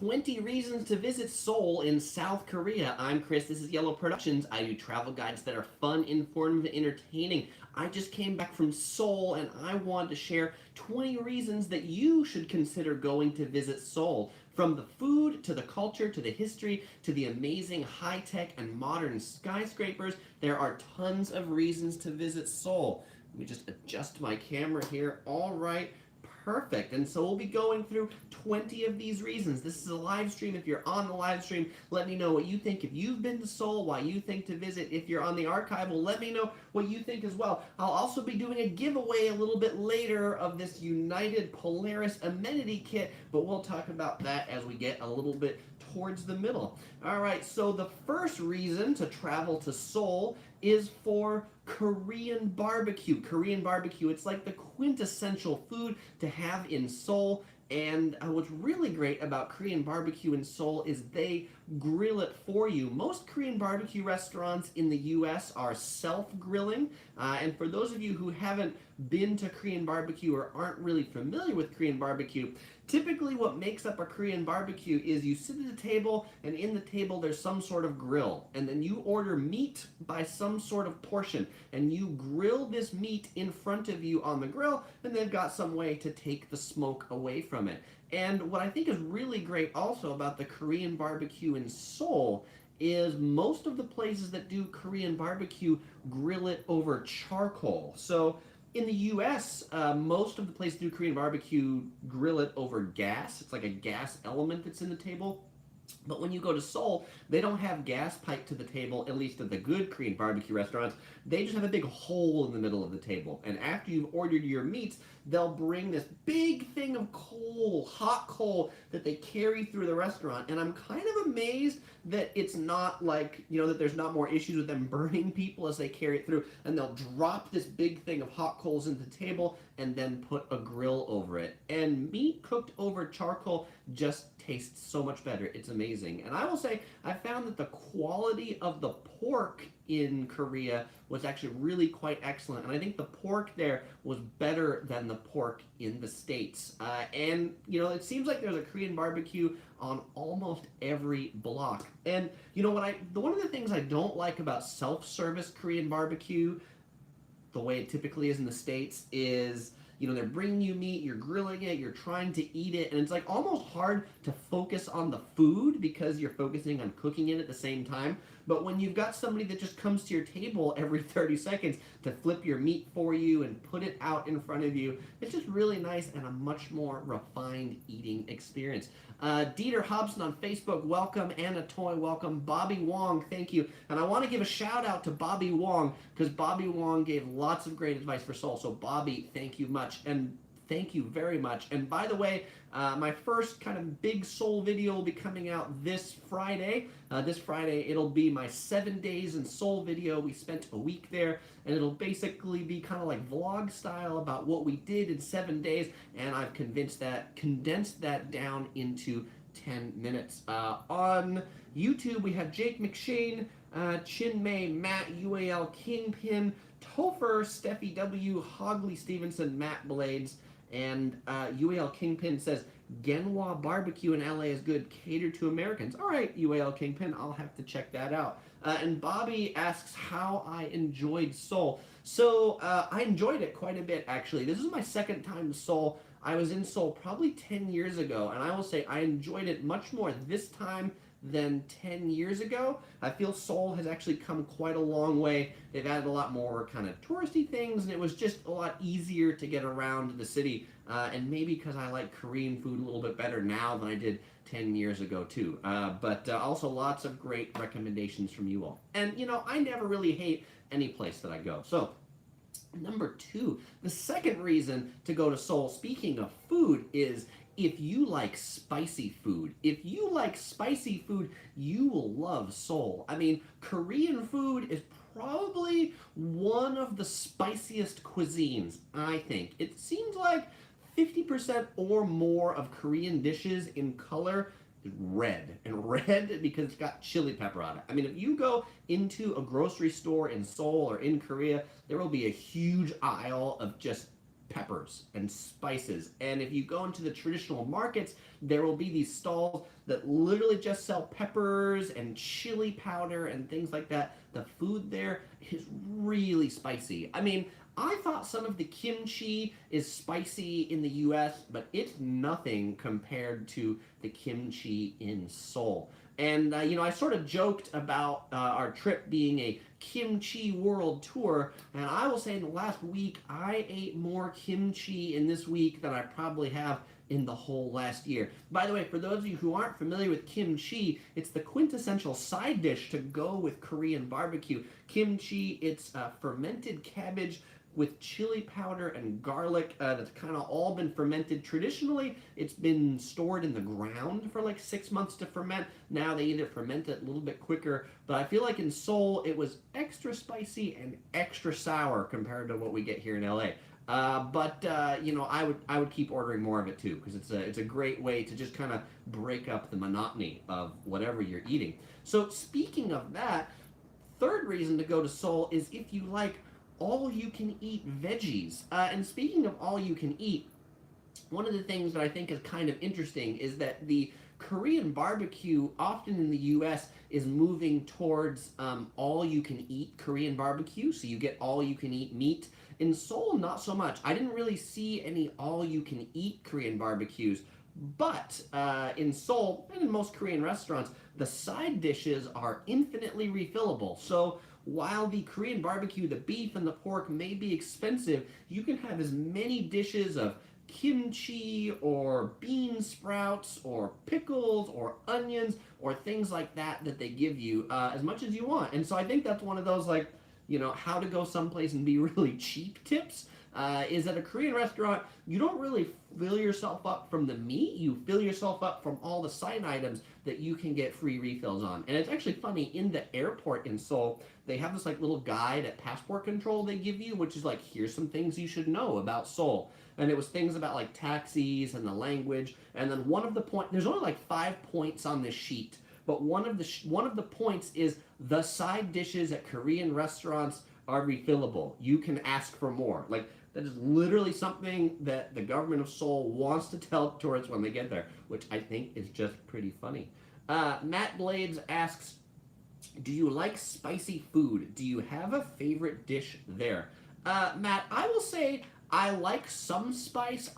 20 Reasons to Visit Seoul in South Korea. I'm Chris, this is Yellow Productions. I do travel guides that are fun, informative, and entertaining. I just came back from Seoul and I wanted to share 20 reasons that you should consider going to visit Seoul. From the food, to the culture, to the history, to the amazing high-tech and modern skyscrapers, there are tons of reasons to visit Seoul. Let me just adjust my camera here. All right. Perfect. And so we'll be going through 20 of these reasons. This is a live stream. If you're on the live stream, let me know what you think. If you've been to Seoul, why you think to visit. If you're on the archival, let me know what you think as well. I'll also be doing a giveaway a little bit later of this United Polaris amenity kit, but we'll talk about that as we get a little bit towards the middle. All right, so the first reason to travel to Seoul is for Korean barbecue. Korean barbecue, it's like the quintessential food to have in Seoul. And what's really great about Korean barbecue in Seoul is they grill it for you. Most Korean barbecue restaurants in the US are self-grilling. And for those of you who haven't been to Korean barbecue or aren't really familiar with Korean barbecue, typically what makes up a Korean barbecue is you sit at a table, and in the table there's some sort of grill. And then you order meat by some sort of portion. And you grill this meat in front of you on the grill, and they've got some way to take the smoke away from it. And what I think is really great also about the Korean barbecue in Seoul is most of the places that do Korean barbecue grill it over charcoal. So in the US, most of the places that do Korean barbecue grill it over gas. It's like a gas element that's in the table. But when you go to Seoul, they don't have gas piped to the table, at least at the good Korean barbecue restaurants. They just have a big hole in the middle of the table. And after you've ordered your meats, they'll bring this big thing of coal, hot coal, that they carry through the restaurant. And I'm kind of amazed that it's not like, that there's not more issues with them burning people as they carry it through. And they'll drop this big thing of hot coals into the table and then put a grill over it. And meat cooked over charcoal just tastes so much better. It's amazing. And I will say, I found that the quality of the pork in Korea was actually really quite excellent. And I think the pork there was better than the pork in the States. And it seems like there's a Korean barbecue on almost every block. And one of the things I don't like about self-service Korean barbecue, the way it typically is in the States, is they're bringing you meat, you're grilling it, you're trying to eat it, and it's like almost hard to focus on the food because you're focusing on cooking it at the same time. But when you've got somebody that just comes to your table every 30 seconds to flip your meat for you and put it out in front of you, it's just really nice and a much more refined eating experience. Dieter Hobson on Facebook, welcome. Anna Toy, welcome. Bobby Wong, thank you. And I want to give a shout out to Bobby Wong because Bobby Wong gave lots of great advice for Seoul. So Bobby, thank you much. And thank you very much. And by the way, my first kind of big Seoul video will be coming out this Friday. This Friday, it'll be my 7 days in Seoul video. We spent a week there, and it'll basically be kind of like vlog style about what we did in 7 days, and I've condensed that down into 10 minutes. On YouTube, we have Jake McShane, Chin May, Matt, UAL Kingpin, Topher, Steffi W, Hogley Stevenson, Matt Blades, and UAL Kingpin says, Genwa barbecue in LA is good, catered to Americans. All right, UAL Kingpin, I'll have to check that out. And Bobby asks how I enjoyed Seoul. So I enjoyed it quite a bit, actually. This is my second time to Seoul. I was in Seoul probably 10 years ago, and I will say I enjoyed it much more this time than 10 years ago. I feel Seoul has actually come quite a long way. They've added a lot more kind of touristy things, and it was just a lot easier to get around the city. And maybe because I like Korean food a little bit better now than I did 10 years ago too. But also lots of great recommendations from you all. And I never really hate any place that I go. So number 2, the second reason to go to Seoul, speaking of food, is if you like spicy food. If you like spicy food, you will love Seoul. I mean, Korean food is probably one of the spiciest cuisines, I think. It seems like 50% or more of Korean dishes in color is red. And red because it's got chili pepper on it. I mean, if you go into a grocery store in Seoul or in Korea, there will be a huge aisle of just peppers and spices. And if you go into the traditional markets, there will be these stalls that literally just sell peppers and chili powder and things like that. The food there is really spicy. I mean, I thought some of the kimchi is spicy in the US, but it's nothing compared to the kimchi in Seoul. And, I sort of joked about our trip being a kimchi world tour, and I will say in the last week, I ate more kimchi in this week than I probably have in the whole last year. By the way, for those of you who aren't familiar with kimchi, it's the quintessential side dish to go with Korean barbecue. Kimchi, it's fermented cabbage with chili powder and garlic that's kind of all been fermented. Traditionally, it's been stored in the ground for like 6 months to ferment. Now they either ferment it a little bit quicker, but I feel like in Seoul it was extra spicy and extra sour compared to what we get here in LA. I would keep ordering more of it too because it's a great way to just kind of break up the monotony of whatever you're eating. So speaking of that, third reason to go to Seoul is if you like all you can eat veggies. And speaking of all you can eat, one of the things that I think is kind of interesting is that the Korean barbecue, often in the US, is moving towards all you can eat Korean barbecue. So you get all you can eat meat. In Seoul, not so much. I didn't really see any all you can eat Korean barbecues. But in Seoul and in most Korean restaurants, the side dishes are infinitely refillable. So while the Korean barbecue, the beef and the pork may be expensive, you can have as many dishes of kimchi or bean sprouts or pickles or onions or things like that that they give you as much as you want. And so I think that's one of those like, how to go someplace and be really cheap tips. Is at a Korean restaurant, you don't really fill yourself up from the meat, you fill yourself up from all the side items that you can get free refills on. And it's actually funny, in the airport in Seoul, they have this like little guide at passport control they give you, which is like, here's some things you should know about Seoul. And it was things about like taxis and the language. And then one of the there's only like 5 points on this sheet, but one of the points is the side dishes at Korean restaurants are refillable. You can ask for more. Like, that is literally something that the government of Seoul wants to tell tourists when they get there, which I think is just pretty funny. Matt Blades asks, do you like spicy food? Do you have a favorite dish there? Matt, I will say I like some spice.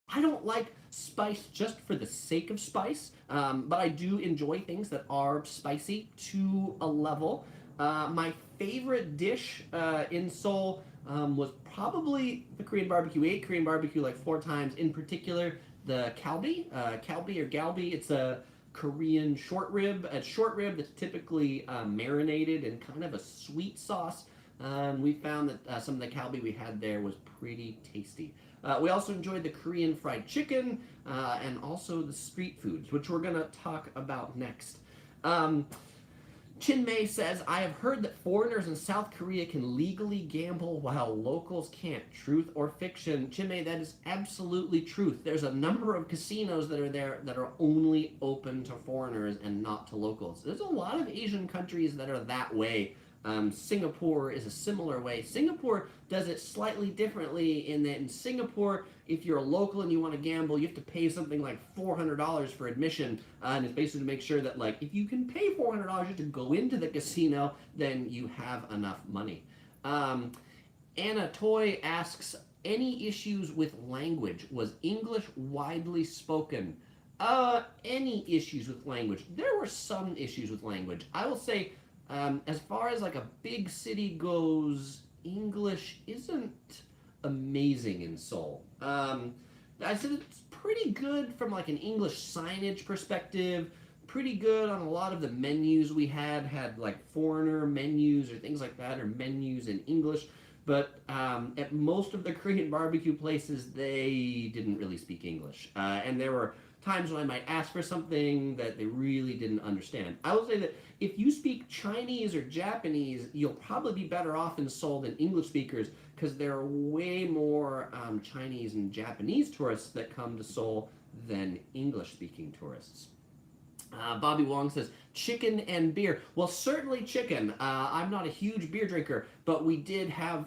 I don't like spice just for the sake of spice, but I do enjoy things that are spicy to a level. My favorite dish in Seoul was probably the Korean barbecue. We ate Korean barbecue like 4 times. In particular, the kalbi, kalbi or galbi. It's a Korean short rib. A short rib that's typically marinated in kind of a sweet sauce. We found that some of the kalbi we had there was pretty tasty. We also enjoyed the Korean fried chicken and also the street foods, which we're going to talk about next. Chin Mei says, I have heard that foreigners in South Korea can legally gamble while locals can't. Truth or fiction? Chin Mei, that is absolutely truth. There's a number of casinos that are there that are only open to foreigners and not to locals. There's a lot of Asian countries that are that way. Singapore is a similar way. Singapore does it slightly differently in that in Singapore, if you're a local and you want to gamble, you have to pay something like $400 for admission. And it's basically to make sure that, like, if you can pay $400 just to go into the casino, then you have enough money. Anna Toy asks, any issues with language? Was English widely spoken? Any issues with language? There were some issues with language. I will say, as far as like a big city goes, English isn't amazing in Seoul. I said it's pretty good from like an English signage perspective, pretty good on a lot of the menus we had like foreigner menus or things like that, or menus in English. But at most of the Korean barbecue places, they didn't really speak English. And there were times when I might ask for something that they really didn't understand. I will say that if you speak Chinese or Japanese, you'll probably be better off in Seoul than English speakers, because there are way more Chinese and Japanese tourists that come to Seoul than English-speaking tourists. Bobby Wong says, chicken and beer. Well, certainly chicken. I'm not a huge beer drinker, but we did have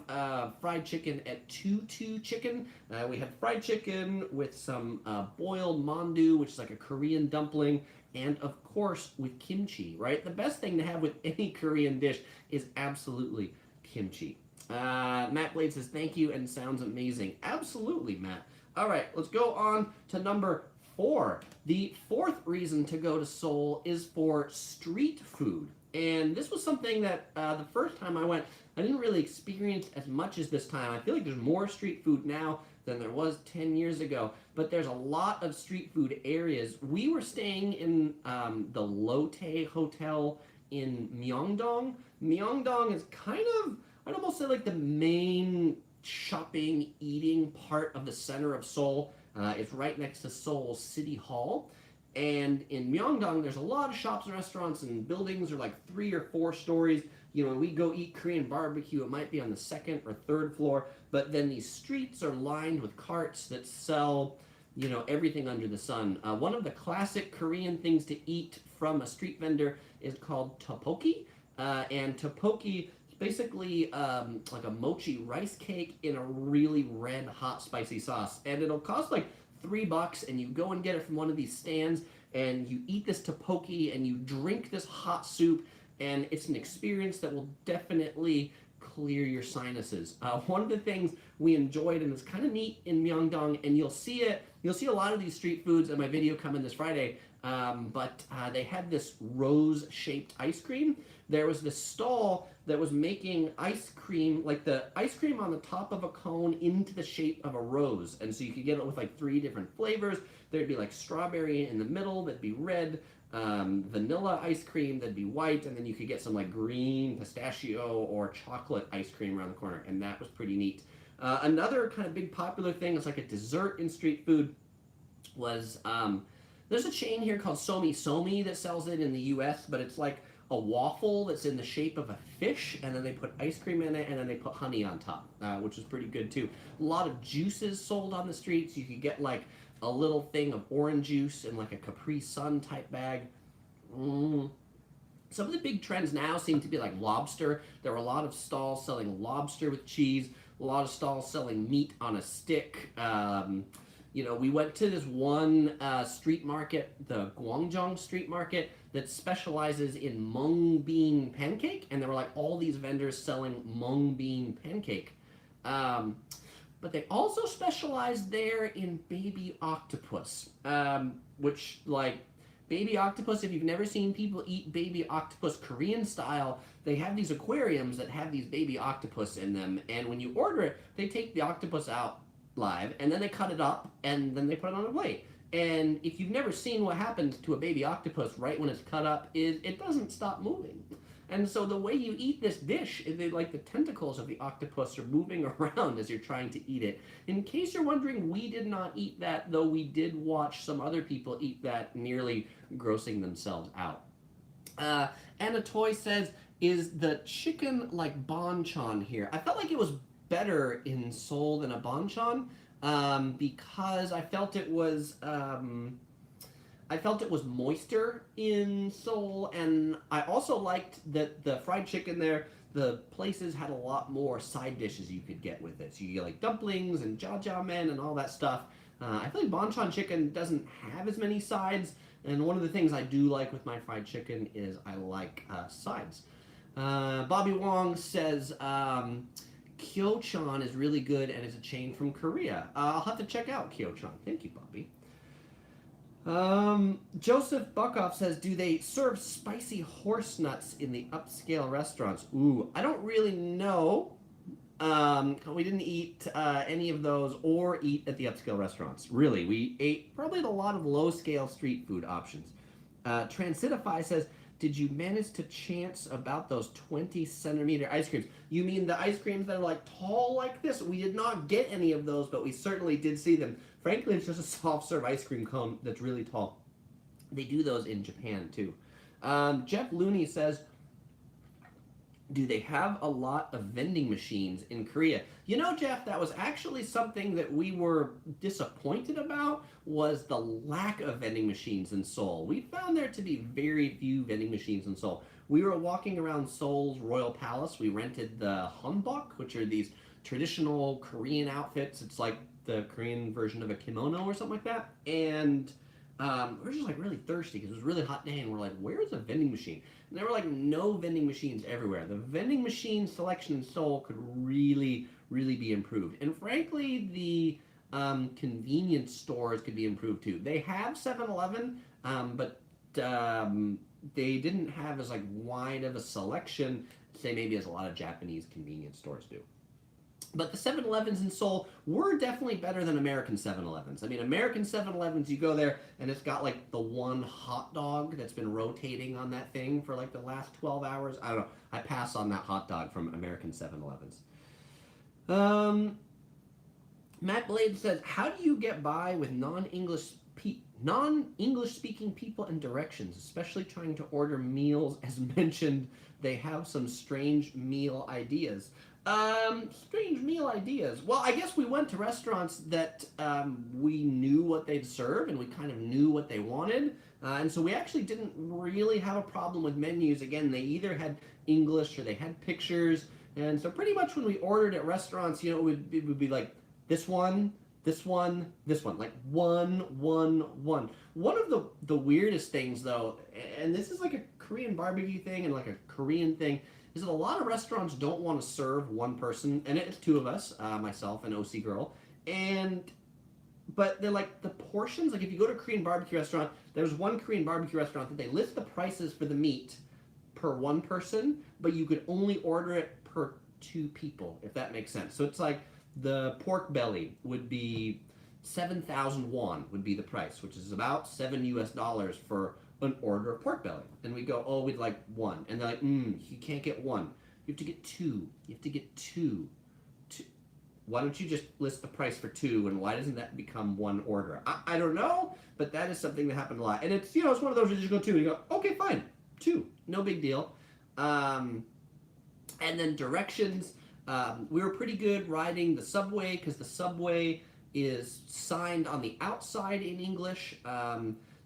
fried chicken at Tutu Chicken. We had fried chicken with some boiled mandu, which is like a Korean dumpling, and of course with kimchi, right? The best thing to have with any Korean dish is absolutely kimchi. Matt Blade says, thank you and sounds amazing. Absolutely, Matt. All right, let's go on to number 4. The fourth reason to go to Seoul is for street food. And this was something that the first time I went, I didn't really experience as much as this time. I feel like there's more street food now than there was 10 years ago, but there's a lot of street food areas. We were staying in the Lotte Hotel in Myeongdong. Myeongdong is kind of, I'd almost say like the main shopping, eating part of the center of Seoul. It's right next to Seoul City Hall. And in Myeongdong, there's a lot of shops and restaurants, and buildings are like 3 or 4 stories. You know, when we go eat Korean barbecue, it might be on the 2nd or 3rd floor. But then these streets are lined with carts that sell, you know, everything under the sun. One of the classic Korean things to eat from a street vendor is called tteokbokki. And tteokbokki is basically like a mochi rice cake in a really red, hot, spicy sauce. And it'll cost like $3, and you go and get it from one of these stands, and you eat this tteokbokki, and you drink this hot soup, and it's an experience that will definitely clear your sinuses. One of the things we enjoyed, and it's kind of neat in Myeongdong, and you'll see a lot of these street foods in my video coming this Friday, but they had this rose-shaped ice cream. There was this stall that was making ice cream, like the ice cream on the top of a cone into the shape of a rose. And so you could get it with like 3 different flavors. There'd be like strawberry in the middle, that'd be red, vanilla ice cream, that'd be white, and then you could get some like green pistachio or chocolate ice cream around the corner. And that was pretty neat. Another kind of big popular thing is like a dessert in street food was, there's a chain here called Somi Somi that sells it in the US, but it's like a waffle that's in the shape of a fish, and then they put ice cream in it, and then they put honey on top, which is pretty good too. A lot of juices sold on the streets. You could get like a little thing of orange juice in like a Capri Sun type bag. Some of the big trends now seem to be like lobster. There were a lot of stalls selling lobster with cheese, a lot of stalls selling meat on a stick. You know, we went to this one street market, the Gwangjong Street Market, that specializes in mung bean pancake, and there were like all these vendors selling mung bean pancake. But they also specialized there in baby octopus, which like baby octopus, if you've never seen people eat baby octopus Korean style, they have these aquariums that have these baby octopus in them, and when you order it, they take the octopus out live, and then they cut it up, and then they put it on a plate. And if you've never seen what happens to a baby octopus right when it's cut up, is it doesn't stop moving. And so the way you eat this dish is like the tentacles of the octopus are moving around as you're trying to eat it. In case you're wondering, we did not eat that, though we did watch some other people eat that, nearly grossing themselves out. Anna Toy says, is the chicken like banchan here? I felt like it was better in Seoul than a banchan, because I felt it was moister in Seoul, and I also liked that the fried chicken there, the places had a lot more side dishes you could get with it. So you get like dumplings and jjajangmyeon and all that stuff. I feel like banchan chicken doesn't have as many sides, and one of the things I do like with my fried chicken is I like sides. Bobby Wong says, Kyochon is really good and is a chain from Korea. I'll have to check out Kyochon. Thank you, Bobby. Joseph Buckoff says, do they serve spicy horse nuts in the upscale restaurants? Ooh, I don't really know. We didn't eat any of those or eat at the upscale restaurants. Really, we ate probably a lot of low-scale street food options. Transitify says, did you manage to chance about those 20-centimeter ice creams? You mean the ice creams that are like tall like this? We did not get any of those, but we certainly did see them. Frankly, it's just a soft-serve ice cream cone that's really tall. They do those in Japan, too. Jeff Looney says, Do they have a lot of vending machines in Korea? You know, Jeff, that was actually something that we were disappointed about was the lack of vending machines in Seoul. We found there to be very few vending machines in Seoul. We were walking around Seoul's royal palace. We rented the Hanbok, which are these traditional Korean outfits. It's like the Korean version of a kimono or something like that. And we were just like really thirsty because it was a really hot day, and we're like, "Where's a vending machine?" And there were like no vending machines everywhere. The vending machine selection in Seoul could really, really be improved. And frankly, the convenience stores could be improved too. They have 7-Eleven, but they didn't have as like wide of a selection, say maybe as a lot of Japanese convenience stores do. But the 7-Elevens in Seoul were definitely better than American 7-Elevens. I mean, American 7-Elevens, you go there and it's got like the one hot dog that's been rotating on that thing for like the last 12 hours. I don't know. I pass on that hot dog from American 7-Elevens. Matt Blade says, "How do you get by with non-English speaking people and directions, especially trying to order meals? As mentioned, they have some strange meal ideas." Strange meal ideas. Well, I guess we went to restaurants that we knew what they'd serve and we kind of knew what they wanted. And so we actually didn't really have a problem with menus. Again, they either had English or they had pictures. And so pretty much when we ordered at restaurants, it would be like this one, this one, this one, like one, one, one. One of the weirdest things though, and this is like a Korean barbecue thing and like a Korean thing, is that a lot of restaurants don't want to serve one person, and it's two of us, myself and OC Girl, but they're like the portions, like if you go to a Korean barbecue restaurant, there's one Korean barbecue restaurant that they list the prices for the meat per one person, but you could only order it per two people, if that makes sense. So it's like the pork belly would be 7,000 won would be the price, which is about $7 for an order of pork belly. And we go, "Oh, we'd like one." And they're like, "You can't get one. You have to get two. You have to get two. Why don't you just list the price for two, and why doesn't that become one order?" I don't know, but that is something that happened a lot. And it's, it's one of those where you just go two, and you go, "Okay, fine, two. No big deal." And then directions. We were pretty good riding the subway because the subway is signed on the outside in English.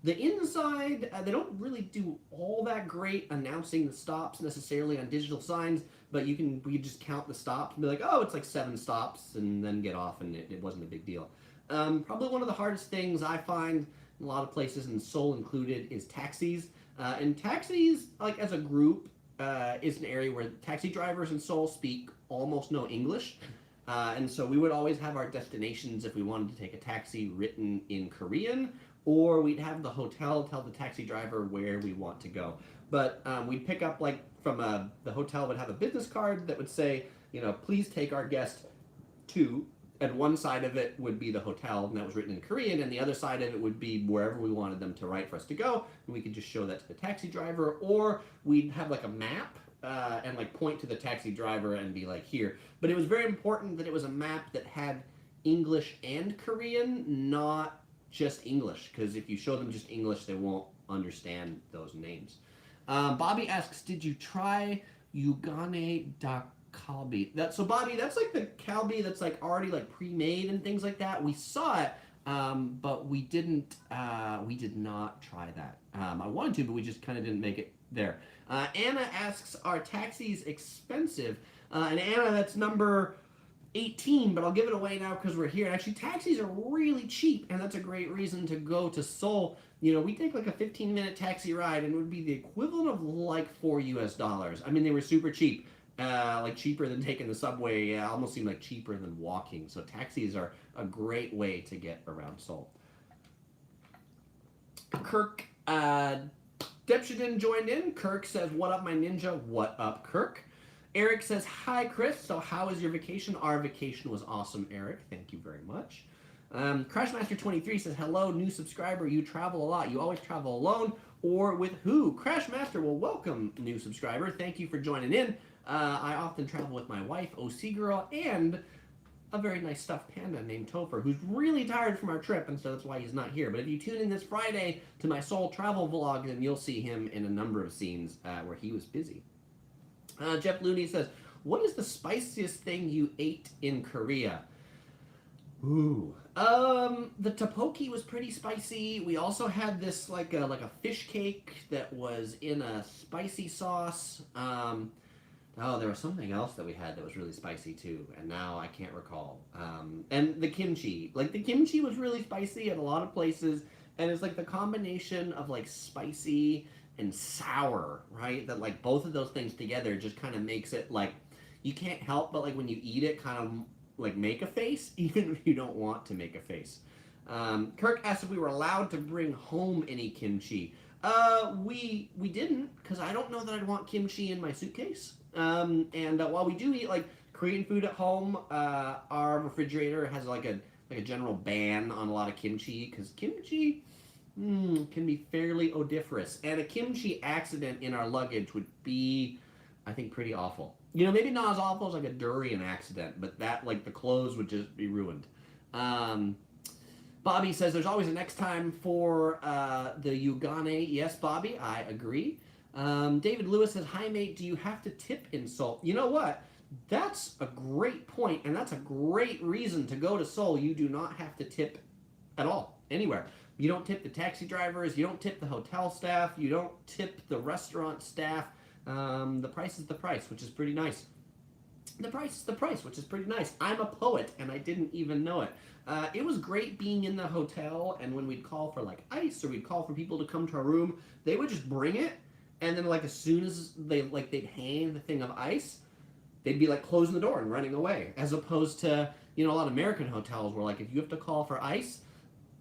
The inside, they don't really do all that great announcing the stops necessarily on digital signs, but we just count the stops and be like, "Oh, it's like 7 stops," and then get off, and it wasn't a big deal. Probably one of the hardest things I find in a lot of places, and Seoul included, is taxis. And taxis, like as a group, is an area where taxi drivers in Seoul speak almost no English. And so we would always have our destinations if we wanted to take a taxi written in Korean, or we'd have the hotel tell the taxi driver where we want to go. But we'd pick up like from the hotel would have a business card that would say, "Please take our guest to," and one side of it would be the hotel, and that was written in Korean, and the other side of it would be wherever we wanted them to write for us to go, and we could just show that to the taxi driver, or we'd have like a map and like point to the taxi driver and be like, "Here." But it was very important that it was a map that had English and Korean, not just English, because if you show them just English, they won't understand those names. Bobby asks, "Did you try Yugane da kalbi?" So Bobby, that's like the kalbi that's like already like pre-made and things like that. We saw it, but we didn't. We did not try that. I wanted to, but we just kind of didn't make it there. Anna asks, "Are taxis expensive?" And Anna, that's number 18, but I'll give it away now because we're here. And actually, taxis are really cheap, and that's a great reason to go to Seoul. We take like a 15-minute taxi ride, and it would be the equivalent of like $4. I mean, they were super cheap, like cheaper than taking the subway. Almost seemed like cheaper than walking. So taxis are a great way to get around Seoul. Kirk Depshidin joined in. Kirk says, "What up, my ninja?" What up, Kirk? Eric says, "Hi, Chris. So how was your vacation?" Our vacation was awesome, Eric. Thank you very much. Crashmaster23 says, "Hello, new subscriber. You travel a lot. You always travel alone or with who?" Crashmaster, well, welcome, new subscriber. Thank you for joining in. I often travel with my wife, OC Girl, and a very nice stuffed panda named Topher, who's really tired from our trip, and so that's why he's not here. But if you tune in this Friday to my Seoul travel vlog, then you'll see him in a number of scenes where he was busy. Jeff Looney says, what is the spiciest thing you ate in Korea? Ooh. The tteokbokki was pretty spicy. We also had this like a fish cake that was in a spicy sauce. Oh, there was something else that we had that was really spicy too, and now I can't recall. And the kimchi, like the kimchi was really spicy at a lot of places, and it's like the combination of like spicy and sour, right? That like both of those things together just kind of makes it like you can't help but like when you eat it, kind of like make a face, even if you don't want to make a face. Kirk asked if we were allowed to bring home any kimchi. We didn't, because I don't know that I'd want kimchi in my suitcase. And while we do eat like Korean food at home, our refrigerator has like a general ban on a lot of kimchi because kimchi can be fairly odoriferous, and a kimchi accident in our luggage would be, I think, pretty awful. You know, maybe not as awful as like a durian accident, but that like the clothes would just be ruined. Um, Bobby says there's always a next time for the Yugane. Yes, Bobby, I agree. David Lewis says, hi, mate, do you have to tip in Seoul? You know what? That's a great point, and that's a great reason to go to Seoul. You do not have to tip at all, anywhere. You don't tip the taxi drivers, you don't tip the hotel staff, you don't tip the restaurant staff. The price is the price, which is pretty nice. The price is the price, which is pretty nice. I'm a poet, and I didn't even know it. It was great being in the hotel, and when we'd call for like ice or we'd call for people to come to our room, they would just bring it, and then like as soon as they'd hand the thing of ice, they'd be like closing the door and running away. As opposed to, you know, a lot of American hotels where like if you have to call for ice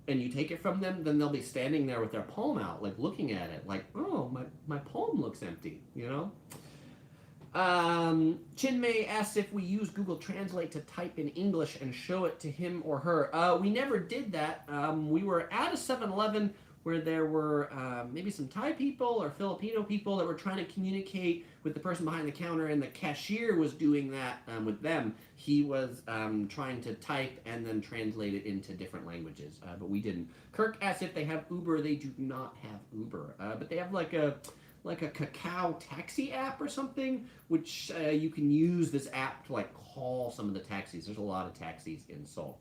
and you take it from them, then they'll be standing there with their palm out, like looking at it, like, oh, my palm looks empty, you know? Chinmay asks if we use Google Translate to type in English and show it to him or her. We never did that. We were at a 7-Eleven where there were maybe some Thai people or Filipino people that were trying to communicate with the person behind the counter, and the cashier was doing that with them. He was trying to type and then translate it into different languages, but we didn't. Kirk asks if they have Uber. They do not have Uber, but they have like a Kakao taxi app or something, which you can use this app to like call some of the taxis. There's a lot of taxis in Seoul.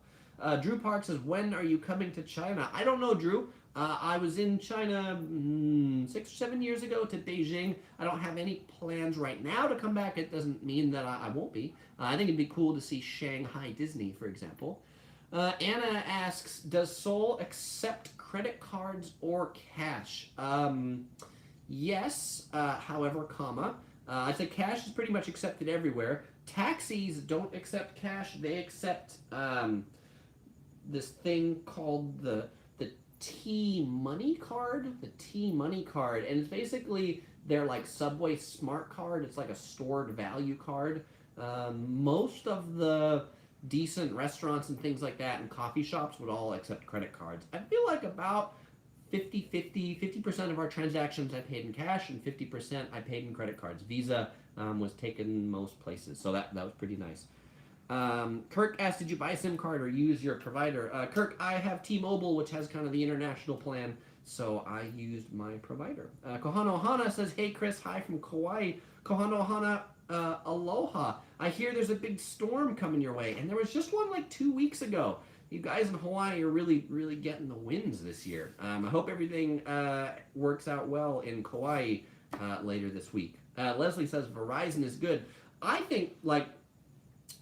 Drew Park says, when are you coming to China? I don't know, Drew. I was in China 6 or 7 years ago to Beijing. I don't have any plans right now to come back. It doesn't mean that I won't be. I think it'd be cool to see Shanghai Disney, for example. Anna asks, does Seoul accept credit cards or cash? Yes, however, comma. I'd say cash is pretty much accepted everywhere. Taxis don't accept cash. They accept this thing called the T-Money card. The T-Money card. And it's basically their like Subway Smart Card. It's like a stored value card. Most of the decent restaurants and things like that and coffee shops would all accept credit cards. I feel like about 50% of our transactions I paid in cash and 50% I paid in credit cards. Visa was taken most places, so that was pretty nice. Kirk asked, did you buy a SIM card or use your provider? Kirk, I have T-Mobile, which has kind of the international plan, so I used my provider. Kohano Ohana says, hey Chris, hi from Kauai. Kohano Ohana, aloha. I hear there's a big storm coming your way, and there was just one like 2 weeks ago. You guys in Hawaii are really, really getting the winds this year. I hope everything works out well in Kauai later this week. Leslie says Verizon is good. I think like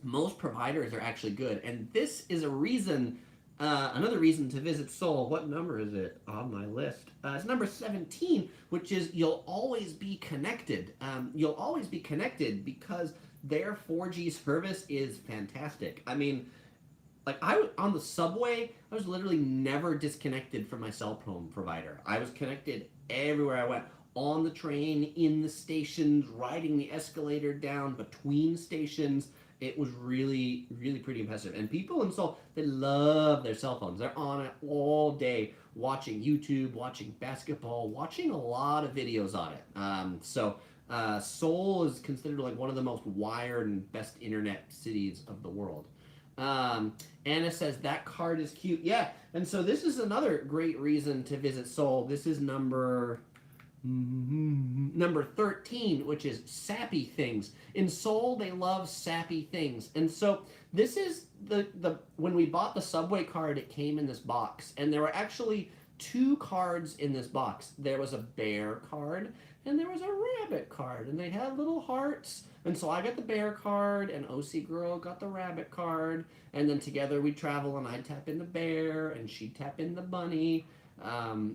most providers are actually good, and this is a reason, another reason to visit Seoul. What number is it on my list? It's number 17, which is you'll always be connected. You'll always be connected because their 4G service is fantastic. I mean, like on the subway, I was literally never disconnected from my cell phone provider. I was connected everywhere I went. On the train, in the stations, riding the escalator down between stations. It was really, really pretty impressive. And people in Seoul, they love their cell phones. They're on it all day, watching YouTube, watching basketball, watching a lot of videos on it. Seoul is considered like one of the most wired and best internet cities of the world. Anna says that card is cute. Yeah, and so this is another great reason to visit Seoul. This is number Number 13, which is sappy things. In Seoul, they love sappy things. And so this is the when we bought the subway card, it came in this box. And there were actually two cards in this box. There was a bear card and there was a rabbit card. And they had little hearts. And so I got the bear card and OC Girl got the rabbit card. And then together we travel and I'd tap in the bear and she'd tap in the bunny.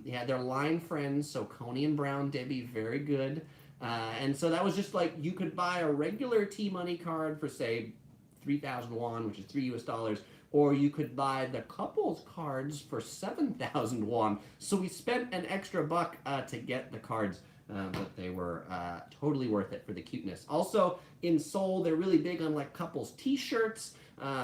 Yeah, they're line friends, so Coney and Brown Debbie, very good. And so that was just like you could buy a regular T-Money card for, say, 3,000 won, which is $3 US, or you could buy the couples cards for 7,000 won. So we spent an extra buck to get the cards, but they were totally worth it for the cuteness. Also, in Seoul, they're really big on like couples T-shirts.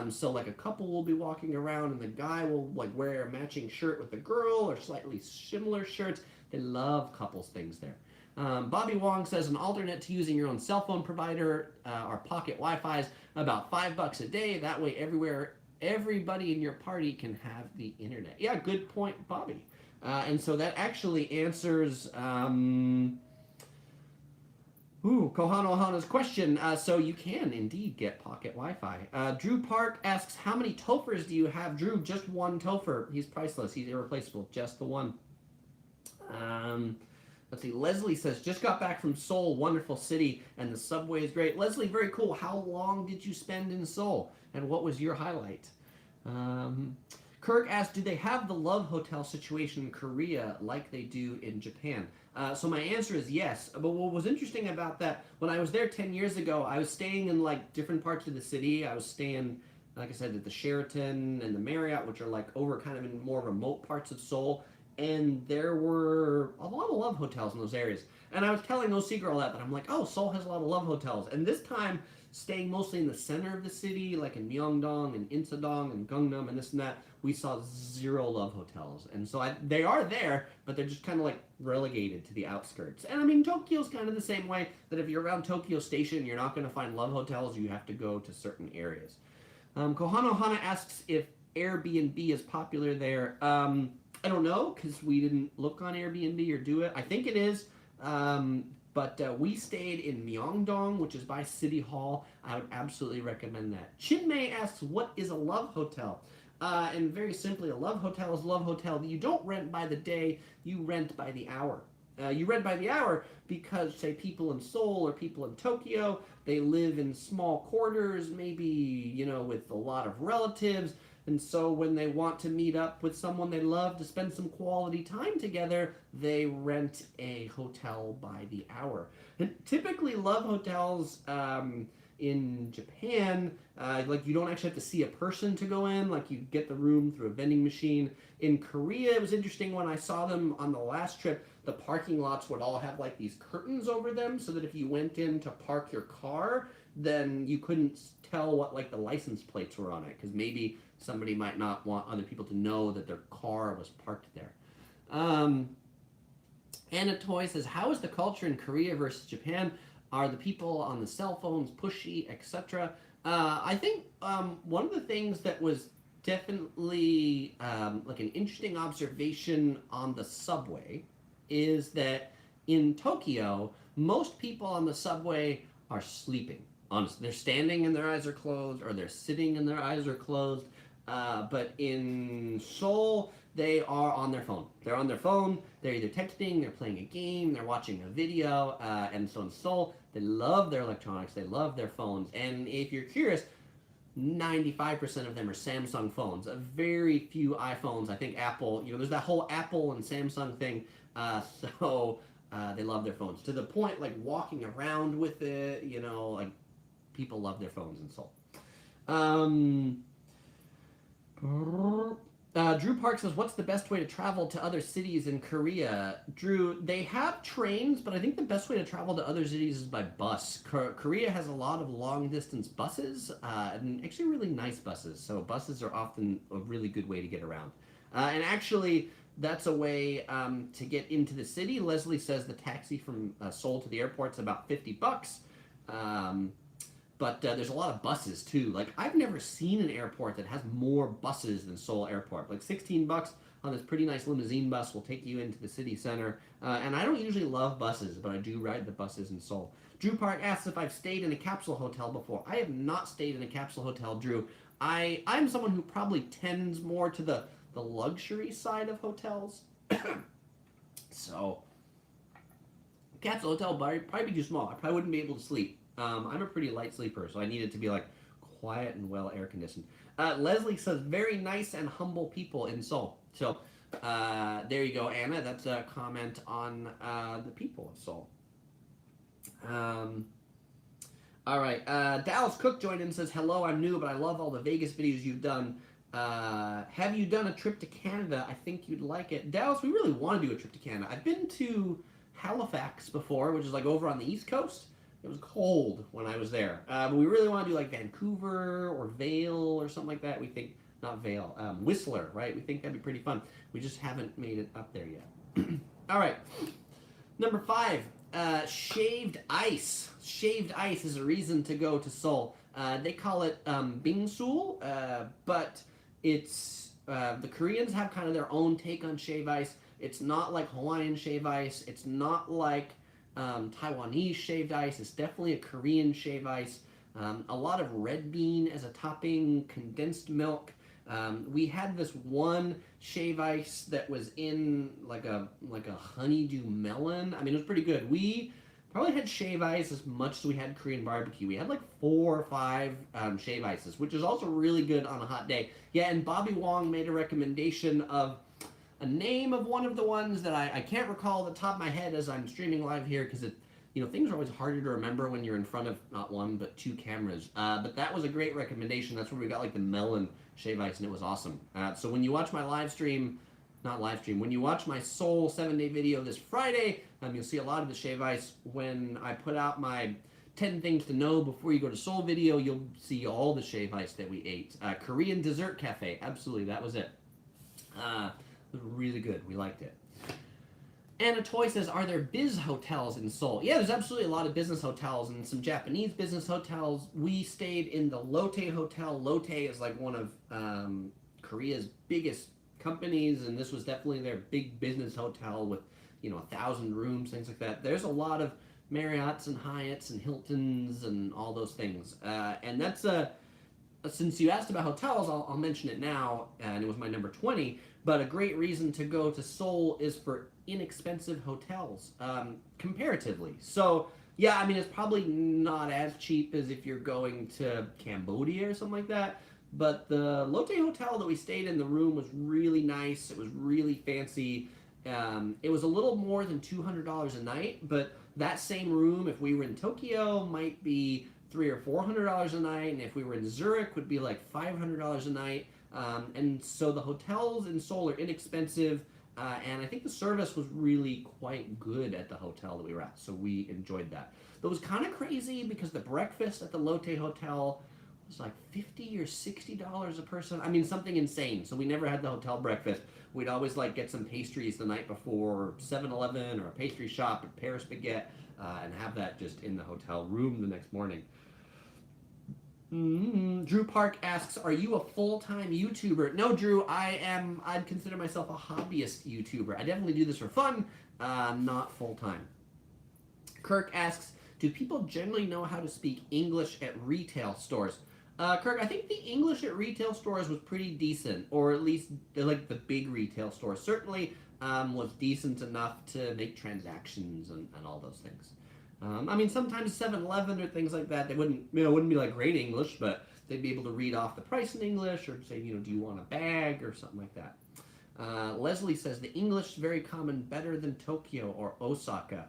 So like a couple will be walking around and the guy will like wear a matching shirt with the girl or slightly similar shirts. They love couples things there. Bobby Wong says an alternate to using your own cell phone provider or pocket Wi-Fi is about $5 a day. That way everybody in your party can have the internet. Yeah, good point, Bobby. And so that actually answers Kohano Ohana's question. So you can indeed get pocket Wi-Fi. Drew Park asks, how many Tophers do you have? Drew, just one Topher. He's priceless. He's irreplaceable. Just the one. Let's see. Leslie says, just got back from Seoul. Wonderful city. And the subway is great. Leslie, very cool. How long did you spend in Seoul? And what was your highlight? Kirk asked, do they have the love hotel situation in Korea like they do in Japan? So my answer is yes. But what was interesting about that, when I was there 10 years ago, I was staying in like different parts of the city. I was staying, like I said, at the Sheraton and the Marriott, which are like over kind of in more remote parts of Seoul. And there were a lot of love hotels in those areas. And I was telling OC Girl that I'm like, oh, Seoul has a lot of love hotels. And this time, staying mostly in the center of the city, like in Myeongdong and Insadong and Gangnam and this and that, we saw zero love hotels. And so they are there, but they're just kind of like relegated to the outskirts. And I mean, Tokyo's kind of the same way, that if you're around Tokyo Station, you're not going to find love hotels. You have to go to certain areas. Kohano Hana asks if Airbnb is popular there. I don't know, because we didn't look on Airbnb or do it. I think it is. But we stayed in Myeongdong, which is by City Hall. I would absolutely recommend that. Chinmay asks, what is a love hotel? And very simply, a love hotel is a love hotel that you don't rent by the day, you rent by the hour. You rent by the hour because, say, people in Seoul or people in Tokyo, they live in small quarters, maybe, you know, with a lot of relatives. And so when they want to meet up with someone they love to spend some quality time together, they rent a hotel by the hour. And typically love hotels in Japan, like you don't actually have to see a person to go in, like you get the room through a vending machine. In Korea, it was interesting when I saw them on the last trip, the parking lots would all have like these curtains over them so that if you went in to park your car, then you couldn't tell what like the license plates were on it, because maybe somebody might not want other people to know that their car was parked there. Anna Toy says, how is the culture in Korea versus Japan? Are the people on the cell phones pushy, etc.? I think one of the things that was definitely like an interesting observation on the subway is that in Tokyo, most people on the subway are sleeping. Honestly, they're standing and their eyes are closed, or they're sitting and their eyes are closed. But in Seoul, they are on their phone. They're on their phone, they're either texting, they're playing a game, they're watching a video, and so in Seoul, they love their electronics, they love their phones. And if you're curious, 95% of them are Samsung phones. Very few iPhones. I think Apple, you know, there's that whole Apple and Samsung thing. So they love their phones. To the point, like, walking around with it, you know, like, people love their phones in Seoul. Drew Park says, what's the best way to travel to other cities in Korea? Drew, they have trains, but I think the best way to travel to other cities is by bus. Korea has a lot of long-distance buses, and actually really nice buses. So buses are often a really good way to get around. And actually, that's a way to get into the city. Leslie says the taxi from Seoul to the airport's about $50. But there's a lot of buses too. Like, I've never seen an airport that has more buses than Seoul Airport. Like $16, on this pretty nice limousine bus. We'll take you into the city center. And I don't usually love buses, but I do ride the buses in Seoul. Drew Park asks if I've stayed in a capsule hotel before. I have not stayed in a capsule hotel, Drew. I'm someone who probably tends more to the luxury side of hotels. So, capsule hotel probably be too small. I probably wouldn't be able to sleep. I'm a pretty light sleeper, so I need it to be like quiet and well air conditioned. Leslie says, very nice and humble people in Seoul. So, there you go, Anna. That's a comment on the people of Seoul. All right. Dallas Cook joined in and says, hello, I'm new, but I love all the Vegas videos you've done. Have you done a trip to Canada? I think you'd like it. Dallas, we really want to do a trip to Canada. I've been to Halifax before, which is like over on the East Coast. It was cold when I was there. But we really want to do like Vancouver or Vail or something like that. We think, not Vail, Whistler, right? We think that'd be pretty fun. We just haven't made it up there yet. All right. Number 5, shaved ice. Shaved ice is a reason to go to Seoul. They call it bingsul, but it's the Koreans have kind of their own take on shave ice. It's not like Hawaiian shave ice. It's not like Taiwanese shaved ice. It's definitely a Korean shave ice. A lot of red bean as a topping, condensed milk. We had this one shave ice that was in like a honeydew melon. I mean, it was pretty good. We probably had shave ice as much as we had Korean barbecue. We had like 4 or 5 shave ices, which is also really good on a hot day. Yeah, and Bobby Wong made a recommendation of a name of one of the ones that I can't recall at the top of my head as I'm streaming live here because things are always harder to remember when you're in front of not one but 2 cameras. But that was a great recommendation. That's where we got like the melon shave ice, and it was awesome. So when you watch my when you watch my Seoul 7-day video this Friday, you'll see a lot of the shave ice. When I put out my 10 things to know before you go to Seoul video, you'll see all the shave ice that we ate. Korean Dessert Cafe, absolutely, that was it. It was really good. We liked it. Anna Toy says, are there biz hotels in Seoul? Yeah, there's absolutely a lot of business hotels and some Japanese business hotels. We stayed in the Lotte Hotel. Lotte is like one of Korea's biggest companies, and this was definitely their big business hotel with 1,000 rooms, things like that. There's a lot of Marriotts and Hyatts and Hiltons and all those things. And that's since you asked about hotels, I'll mention it now, and it was my number 20. But a great reason to go to Seoul is for inexpensive hotels, comparatively. So, yeah, I mean, it's probably not as cheap as if you're going to Cambodia or something like that. But the Lotte Hotel that we stayed in, the room was really nice. It was really fancy. It was a little more than $200 a night, but that same room, if we were in Tokyo, might be $300 or $400 a night, and if we were in Zurich, would be like $500 a night. And so the hotels in Seoul are inexpensive, and I think the service was really quite good at the hotel that we were at, so we enjoyed that. But it was kind of crazy because the breakfast at the Lotte Hotel was like $50 or $60 a person. I mean, something insane. So we never had the hotel breakfast. We'd always like get some pastries the night before, 7-Eleven or a pastry shop at Paris Baguette, and have that just in the hotel room the next morning. Drew Park asks, are you a full-time YouTuber? No, Drew, I'd consider myself a hobbyist YouTuber. I definitely do this for fun, not full-time. Kirk asks, do people generally know how to speak English at retail stores? Kirk, I think the English at retail stores was pretty decent, or at least like the big retail stores certainly was decent enough to make transactions and all those things. I mean, sometimes 7-Eleven or things like that, they wouldn't be like great English, but they'd be able to read off the price in English or say, do you want a bag or something like that. Leslie says, the English is very common, better than Tokyo or Osaka.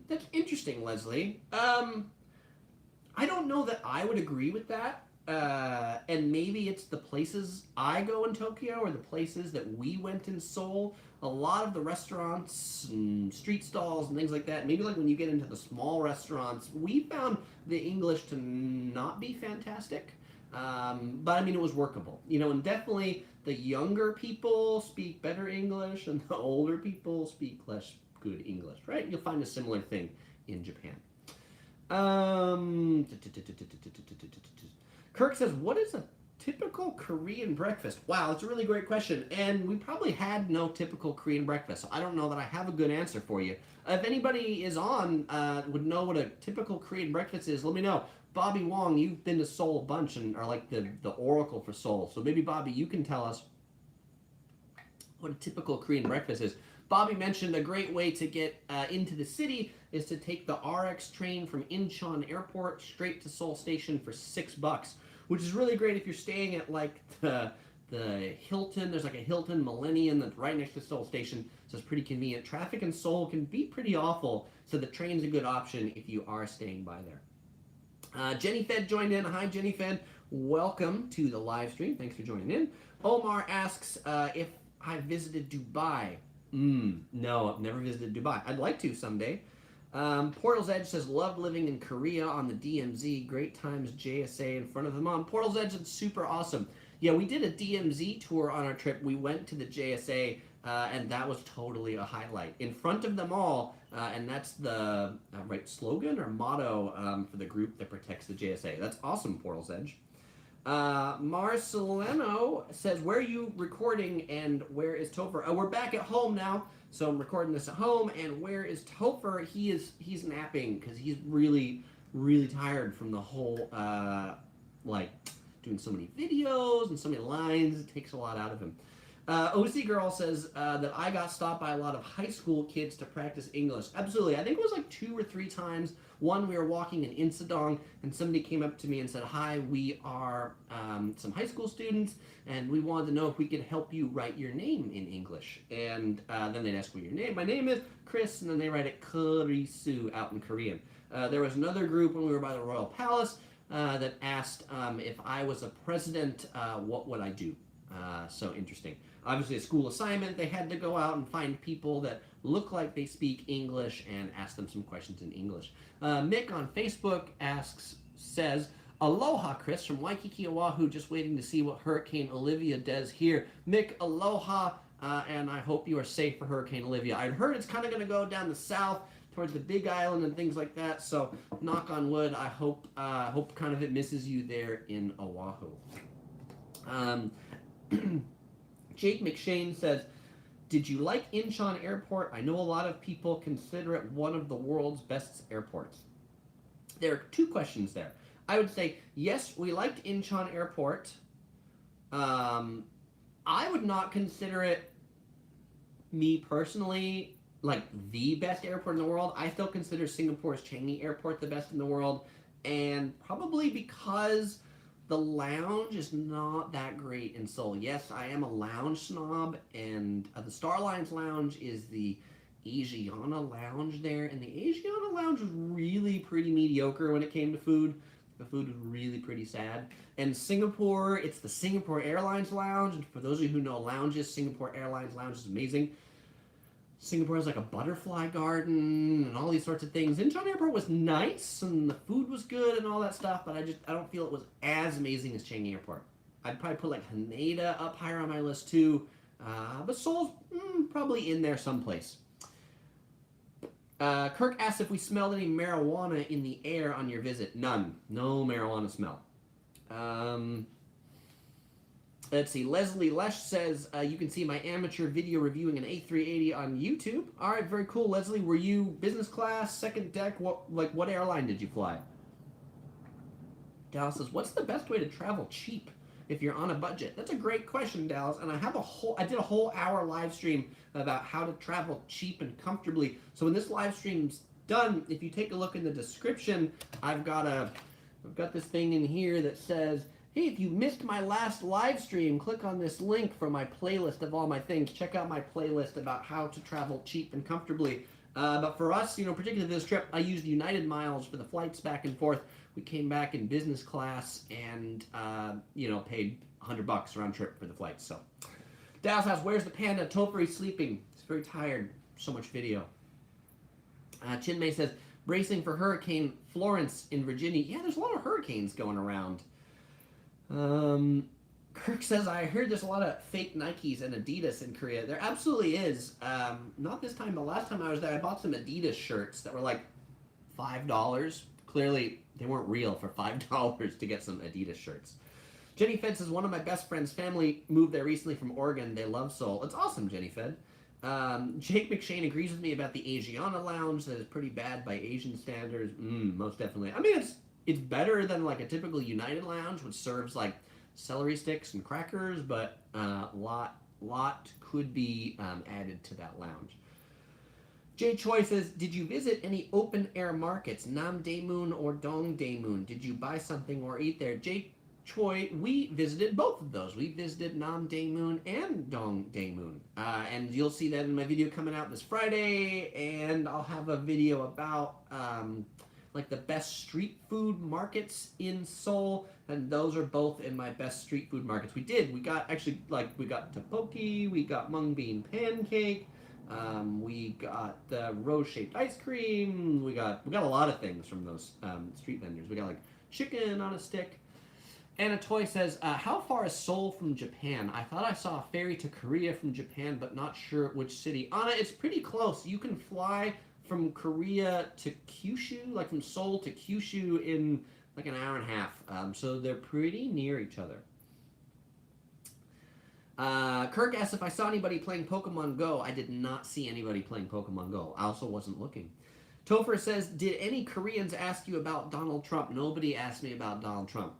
That's interesting, Leslie. I don't know that I would agree with that. And maybe it's the places I go in Tokyo or the places that we went in Seoul. A lot of the restaurants and street stalls and things like that, maybe like when you get into the small restaurants, we found the English to not be fantastic. But I mean, it was workable. And definitely the younger people speak better English and the older people speak less good English, right? You'll find a similar thing in Japan. Kirk says, what is a Typical Korean breakfast. Wow, that's a really great question. And we probably had no typical Korean breakfast. So I don't know that I have a good answer for you. If anybody is on, would know what a typical Korean breakfast is, let me know. Bobby Wong, you've been to Seoul a bunch and are like the oracle for Seoul. So maybe, Bobby, you can tell us what a typical Korean breakfast is. Bobby mentioned a great way to get into the city is to take the RX train from Incheon Airport straight to Seoul Station for $6, which is really great if you're staying at like the Hilton. There's like a Hilton Millennium that's right next to Seoul Station, so it's pretty convenient. Traffic in Seoul can be pretty awful, so the train's a good option if you are staying by there. Jenny Fed joined in. Hi, Jenny Fed. Welcome to the live stream. Thanks for joining in. Omar asks if I visited Dubai. No, I've never visited Dubai. I'd like to someday. Portal's Edge says, loved living in Korea on the DMZ. Great times, JSA in front of the mom. Portal's Edge is super awesome. Yeah, we did a DMZ tour on our trip. We went to the JSA, and that was totally a highlight. In front of them all, and that's the right slogan or motto for the group that protects the JSA. That's awesome, Portal's Edge. Marcelino says, where are you recording and where is Topher? We're back at home now, so I'm recording this at home. And where is Topher? He's napping because he's really, really tired from the whole, like, doing so many videos and so many lines. It takes a lot out of him. OC Girl says that I got stopped by a lot of high school kids to practice English. Absolutely. I think it was like 2 or 3 times. One, we were walking in Insadong, and somebody came up to me and said, hi, we are some high school students, and we wanted to know if we could help you write your name in English. And then they'd ask me your name. My name is Chris, and then they write it Kurisu out in Korean. There was another group when we were by the Royal Palace that asked if I was a president, what would I do? So interesting. Obviously, a school assignment, they had to go out and find people that look like they speak English and ask them some questions in English. Mick on Facebook says, aloha, Chris, from Waikiki, Oahu, just waiting to see what Hurricane Olivia does here. Mick, aloha, and I hope you are safe for Hurricane Olivia. I've heard it's kind of going to go down the south towards the Big Island and things like that, so knock on wood, I hope kind of it misses you there in Oahu. Jake McShane says, did you like Incheon Airport? I know a lot of people consider it one of the world's best airports. There are 2 questions there. I would say, yes, we liked Incheon Airport. I would not consider it, me personally, like the best airport in the world. I still consider Singapore's Changi Airport the best in the world, and probably because the lounge is not that great in Seoul. Yes, I am a lounge snob, and the Starlines Lounge is the Asiana Lounge there, and the Asiana Lounge was really pretty mediocre when it came to food. The food was really pretty sad. And Singapore, it's the Singapore Airlines Lounge, and for those of you who know lounges, Singapore Airlines Lounge is amazing. Singapore has like a butterfly garden and all these sorts of things. Incheon Airport was nice and the food was good and all that stuff, but I don't feel it was as amazing as Changi Airport. I'd probably put like Haneda up higher on my list too, but Seoul's probably in there someplace. Kirk asked if we smelled any marijuana in the air on your visit. None. No marijuana smell. Let's see. Leslie Lesh says, you can see my amateur video reviewing an A380 on YouTube. All right, very cool. Leslie, were you business class, second deck? What airline did you fly? Dallas says, what's the best way to travel cheap if you're on a budget? That's a great question, Dallas. And I did a whole hour live stream about how to travel cheap and comfortably. So when this live stream's done, if you take a look in the description, I've got this thing in here that says, hey, if you missed my last live stream, click on this link for my playlist of all my things. Check out my playlist about how to travel cheap and comfortably. But for us, particularly this trip, I used United Miles for the flights back and forth. We came back in business class and, paid $100 round trip for the flights. So, Dallas asks, where's the panda? Tophery's sleeping. He's very tired. So much video. Chinmay says, bracing for Hurricane Florence in Virginia. Yeah, there's a lot of hurricanes going around. Kirk says, I heard there's a lot of fake Nikes and Adidas in Korea. There absolutely is. Not this time, but last time I was there, I bought some Adidas shirts that were like $5. Clearly, they weren't real for $5 to get some Adidas shirts. Jenny Fed says, one of my best friend's family moved there recently from Oregon. They love Seoul. It's awesome, Jenny Fed. Jake McShane agrees with me about the Asiana Lounge. That is pretty bad by Asian standards. Most definitely. I mean, it's better than like a typical United Lounge, which serves like celery sticks and crackers, but lot could be added to that lounge. Jay Choi says, did you visit any open air markets, Namdaemun or Dongdaemun? Did you buy something or eat there? Jay Choi, we visited both of those. We visited Namdaemun and Dongdaemun. And you'll see that in my video coming out this Friday, and I'll have a video about like the best street food markets in Seoul, and those are both in my best street food markets. We got tteokbokki, we got mung bean pancake, we got the rose-shaped ice cream, we got a lot of things from those street vendors. We got like chicken on a stick. Anna Toy says, how far is Seoul from Japan? I thought I saw a ferry to Korea from Japan, but not sure which city. Anna, it's pretty close. You can fly from Korea to Kyushu, like from Seoul to Kyushu in like an hour and a half. So they're pretty near each other. Kirk asks if I saw anybody playing Pokemon Go. I did not see anybody playing Pokemon Go. I also wasn't looking. Topher says, did any Koreans ask you about Donald Trump? Nobody asked me about Donald Trump.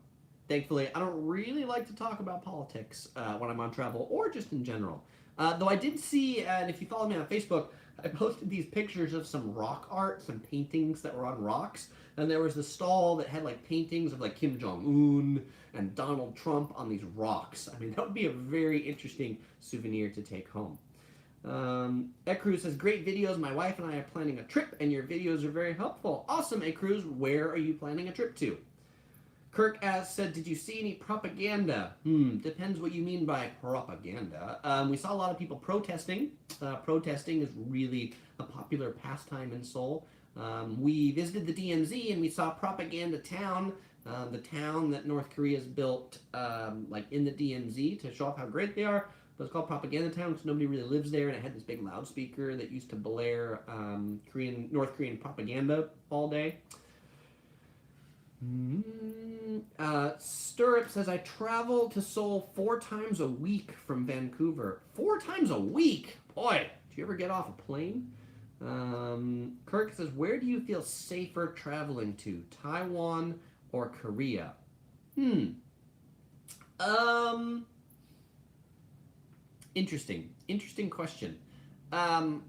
Thankfully, I don't really like to talk about politics when I'm on travel or just in general. Though I did see, and if you follow me on Facebook, I posted these pictures of some rock art, some paintings that were on rocks. And there was the stall that had like paintings of like Kim Jong-un and Donald Trump on these rocks. I mean, that would be a very interesting souvenir to take home. Ecruz says, great videos. My wife and I are planning a trip, and your videos are very helpful. Awesome, Ecruz. Where are you planning a trip to? Kirk said, did you see any propaganda? Depends what you mean by propaganda. We saw a lot of people protesting. Protesting is really a popular pastime in Seoul. We visited the DMZ and we saw Propaganda Town, the town that North Korea's built like in the DMZ to show off how great they are. But it's called Propaganda Town because nobody really lives there, and it had this big loudspeaker that used to blare North Korean propaganda all day. Stirrup says, I travel to Seoul 4 times a week from Vancouver. 4 times a week? Boy, do you ever get off a plane? Kirk says, where do you feel safer traveling to? Taiwan or Korea? Interesting question. I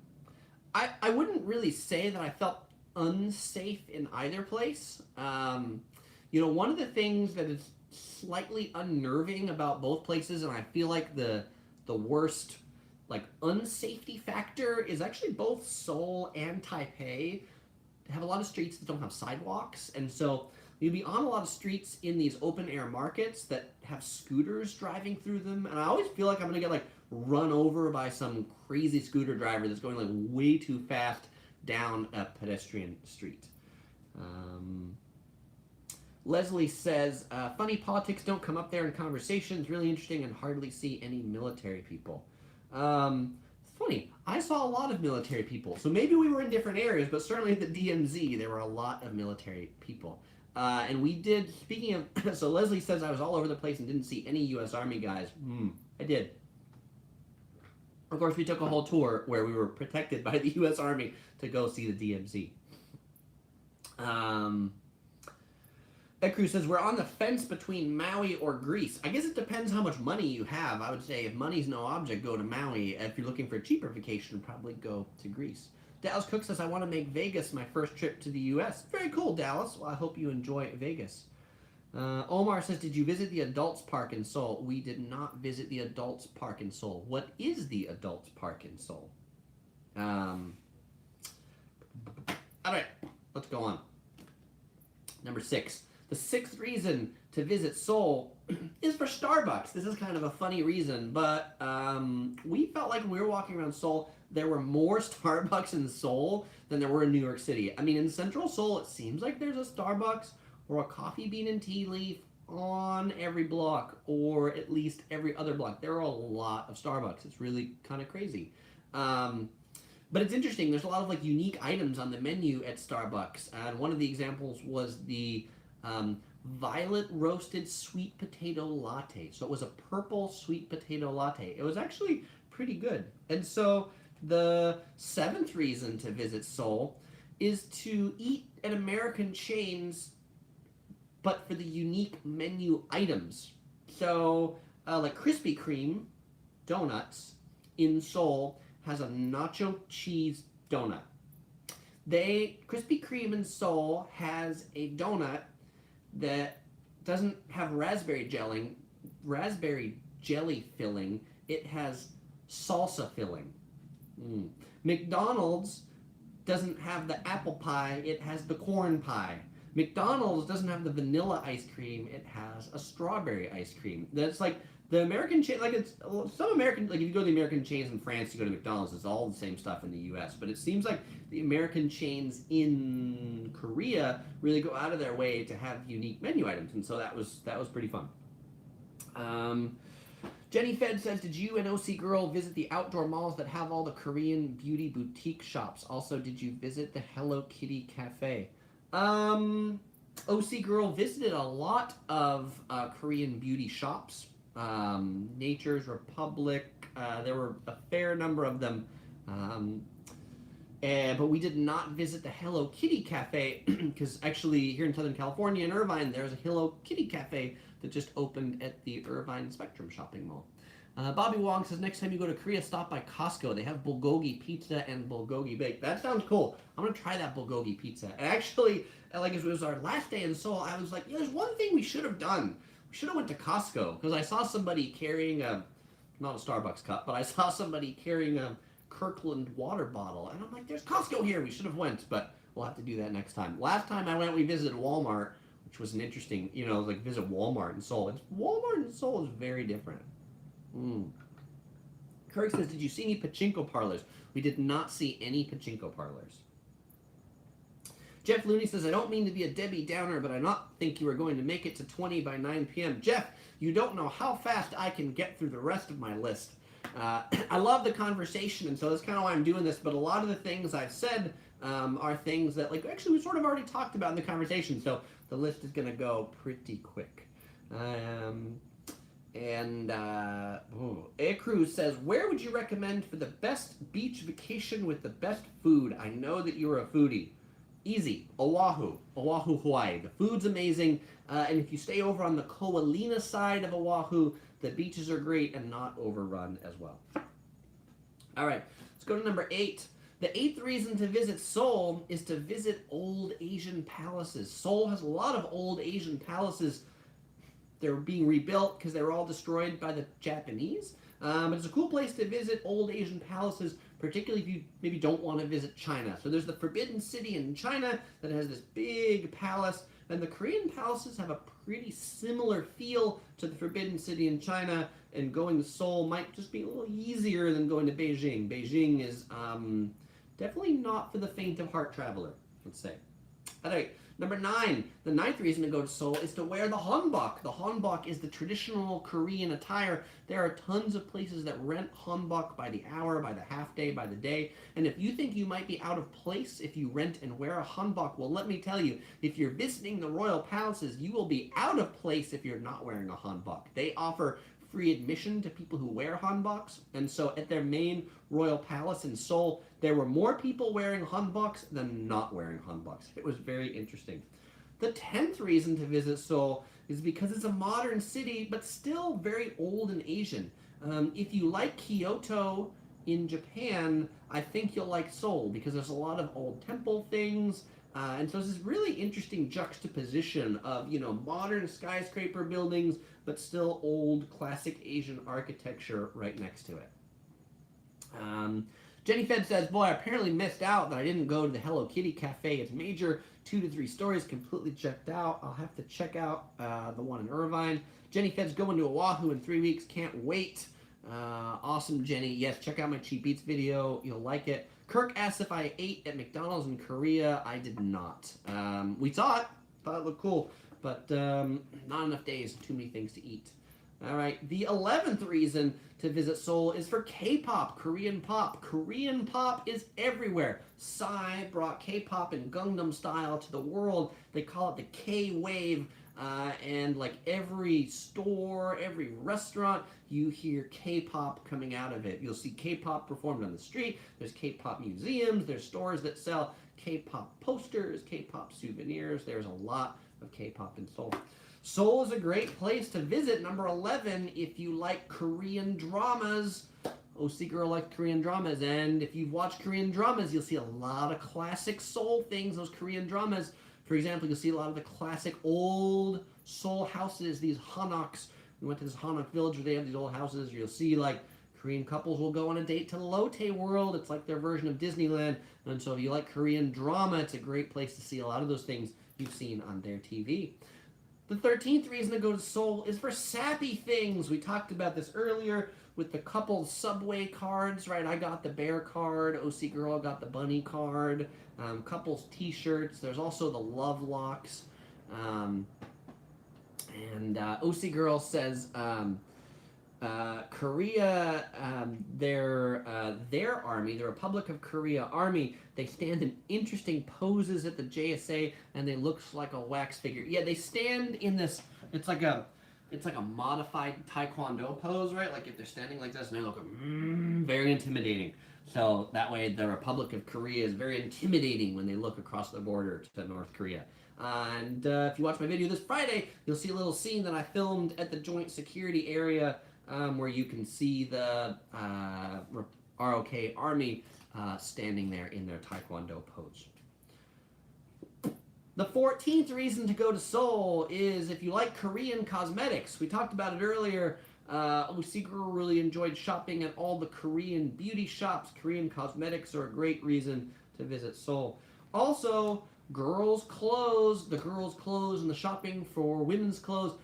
wouldn't really say that I felt unsafe in either place. One of the things that is slightly unnerving about both places, and I feel like the worst like unsafety factor, is actually both Seoul and Taipei have a lot of streets that don't have sidewalks, and so you'd be on a lot of streets in these open air markets that have scooters driving through them, and I always feel like I'm gonna get like run over by some crazy scooter driver that's going like way too fast down a pedestrian street. Leslie says, funny politics don't come up there in conversations. Really interesting, and hardly see any military people. It's funny. I saw a lot of military people. So maybe we were in different areas, but certainly at the DMZ, there were a lot of military people. And we did, speaking of, so Leslie says I was all over the place and didn't see any U.S. Army guys. I did. Of course, we took a whole tour where we were protected by the U.S. Army to go see the DMZ. Ekru says, we're on the fence between Maui or Greece. I guess it depends how much money you have. I would say if money's no object, go to Maui. If you're looking for a cheaper vacation, probably go to Greece. Dallas Cook says, I want to make Vegas my first trip to the U.S. Very cool, Dallas. Well, I hope you enjoy Vegas. Omar says, did you visit the Adults Park in Seoul? We did not visit the Adults Park in Seoul. What is the Adults Park in Seoul? All right, let's go on. Number 6. The 6th reason to visit Seoul is for Starbucks. This is kind of a funny reason, but we felt like when we were walking around Seoul, there were more Starbucks in Seoul than there were in New York City. I mean, in central Seoul, it seems like there's a Starbucks or a Coffee Bean and Tea Leaf on every block, or at least every other block. There are a lot of Starbucks. It's really kind of crazy. But it's interesting. There's a lot of like unique items on the menu at Starbucks. And one of the examples was the violet roasted sweet potato latte. So it was a purple sweet potato latte. It was actually pretty good. And so the seventh reason to visit Seoul is to eat at American chains, but for the unique menu items. So, like Krispy Kreme donuts in Seoul has a nacho cheese donut. Krispy Kreme in Seoul has a donut that doesn't have raspberry jelly filling. It has salsa filling. Mm. McDonald's doesn't have the apple pie. It has the corn pie. McDonald's doesn't have the vanilla ice cream. It has a strawberry ice cream. That's like the American chain. Like it's some American. Like if you go to the American chains in France, you go to McDonald's. It's all the same stuff in the U.S. But it seems like the American chains in Korea really go out of their way to have unique menu items, and so that was pretty fun. Jenny Fed says, did you and OC Girl visit the outdoor malls that have all the Korean beauty boutique shops? Also, did you visit the Hello Kitty Cafe? OC Girl visited a lot of Korean beauty shops. Nature's Republic, there were a fair number of them. But we did not visit the Hello Kitty Cafe because actually here in Southern California in Irvine, there's a Hello Kitty Cafe that just opened at the Irvine Spectrum Shopping Mall. Bobby Wong says, next time you go to Korea, stop by Costco. They have bulgogi pizza and bulgogi bake. That sounds cool. I'm going to try that bulgogi pizza. And actually, like it was our last day in Seoul, I was like, yeah, there's one thing we should have done. We should have went to Costco because I saw somebody carrying not a Starbucks cup, but I saw somebody carrying a Kirkland water bottle. And I'm like, there's Costco here. We should have went, but we'll have to do that next time. Last time I went, we visited Walmart, which was an interesting, like visit Walmart in Seoul. Walmart in Seoul is very different. Kirk says, did you see any pachinko parlors? We did not see any pachinko parlors. Jeff Looney says, I don't mean to be a Debbie Downer, but I not think you are going to make it to 20 by 9 p.m. Jeff, you don't know how fast I can get through the rest of my list. I love the conversation, and so that's kind of why I'm doing this, but a lot of the things I've said are things that, like, actually we sort of already talked about in the conversation, so the list is going to go pretty quick. Ecru says, where would you recommend for the best beach vacation with the best food? I know that you're a foodie. Easy. Oahu, Hawaii. The food's amazing, and if you stay over on the Koalina side of Oahu, the beaches are great and not overrun as well. All right, let's go to number 8. The 8th reason to visit Seoul is to visit old Asian palaces. Seoul has a lot of old Asian palaces. They're being rebuilt because they were all destroyed by the Japanese. But it's a cool place to visit old Asian palaces, particularly if you maybe don't want to visit China. So there's the Forbidden City in China that has this big palace, and the Korean palaces have a pretty similar feel to the Forbidden City in China, and going to Seoul might just be a little easier than going to Beijing. Beijing is definitely not for the faint of heart traveler, let's say. All right. Number 9, the 9th reason to go to Seoul is to wear the Hanbok. The Hanbok is the traditional Korean attire. There are tons of places that rent Hanbok by the hour, by the half day, by the day. And if you think you might be out of place if you rent and wear a Hanbok, well, let me tell you, if you're visiting the royal palaces, you will be out of place if you're not wearing a Hanbok. They offer free admission to people who wear hanboks, and so at their main royal palace in Seoul, there were more people wearing hanboks than not wearing hanboks. It was very interesting. The 10th reason to visit Seoul is because it's a modern city, but still very old and Asian. If you like Kyoto in Japan, I think you'll like Seoul because there's a lot of old temple things, and so it's this really interesting juxtaposition of, modern skyscraper buildings, but still old classic Asian architecture right next to it. Jenny Fed says, boy, I apparently missed out that I didn't go to the Hello Kitty Cafe. It's major, 2 to 3 stories, completely checked out. I'll have to check out the one in Irvine. Jenny Fed's going to Oahu in 3 weeks. Can't wait. Awesome, Jenny. Yes, check out my Cheap Eats video. You'll like it. Kirk asks if I ate at McDonald's in Korea. I did not. We saw it. Thought it looked cool. But not enough days. Too many things to eat. All right. The 11th reason to visit Seoul is for K-pop, Korean pop. Korean pop is everywhere. Psy brought K-pop in Gangnam Style to the world. They call it the K-wave. And like every store, every restaurant, you hear K-pop coming out of it. You'll see K-pop performed on the street. There's K-pop museums. There's stores that sell K-pop posters, K-pop souvenirs. There's a lot of K-pop in Seoul. Seoul is a great place to visit. Number 11, if you like Korean dramas. OC Girl likes Korean dramas, and if you've watched Korean dramas, you'll see a lot of classic Seoul things, those Korean dramas. For example, you'll see a lot of the classic old Seoul houses, these Hanboks. We went to this Hanbok village where they have these old houses. You'll see like Korean couples will go on a date to Lotte World. It's like their version of Disneyland. And so if you like Korean drama, it's a great place to see a lot of those things you've seen on their TV. The 13th reason to go to Seoul is for sappy things. We talked about this earlier with the couple's subway cards, right? I got the bear card. OC Girl got the bunny card. Couples t-shirts. There's also the love locks. OC Girl says Korea, their army, the Republic of Korea Army, they stand in interesting poses at the JSA, and they look like a wax figure. Yeah, they stand in this. It's like a modified Taekwondo pose, right? Like if they're standing like this, and they look very intimidating. So that way, the Republic of Korea is very intimidating when they look across the border to North Korea. If you watch my video this Friday, you'll see a little scene that I filmed at the Joint Security Area where you can see the ROK Army standing there in their Taekwondo pose. The 14th reason to go to Seoul is if you like Korean cosmetics. We talked about it earlier. OC Girl really enjoyed shopping at all the Korean beauty shops. Korean cosmetics are a great reason to visit Seoul. Also, girls' clothes, the girls' clothes and the shopping for women's clothes,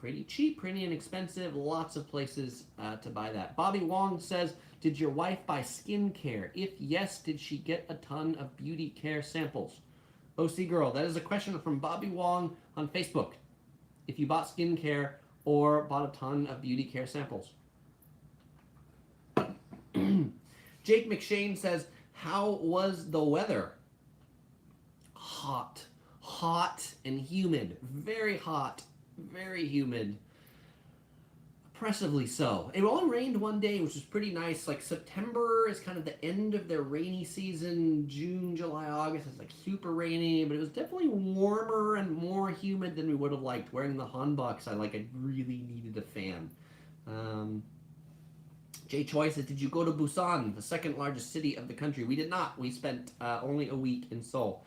pretty cheap, pretty inexpensive, lots of places to buy that. Bobby Wong says, did your wife buy skincare? If yes, did she get a ton of beauty care samples? OC Girl, that is a question from Bobby Wong on Facebook. If you bought skincare or bought a ton of beauty care samples. Jake McShane says, how was the weather? Hot and humid, very hot, very humid, oppressively so. It only rained one day, which was pretty nice. Like September is kind of the end of their rainy season. June, July, August is like super rainy, but it was definitely warmer and more humid than we would have liked. Wearing the Hanboks, I really needed a fan. Jay Choi says, did you go to Busan, the second largest city of the country? We did not. We spent only a week in Seoul.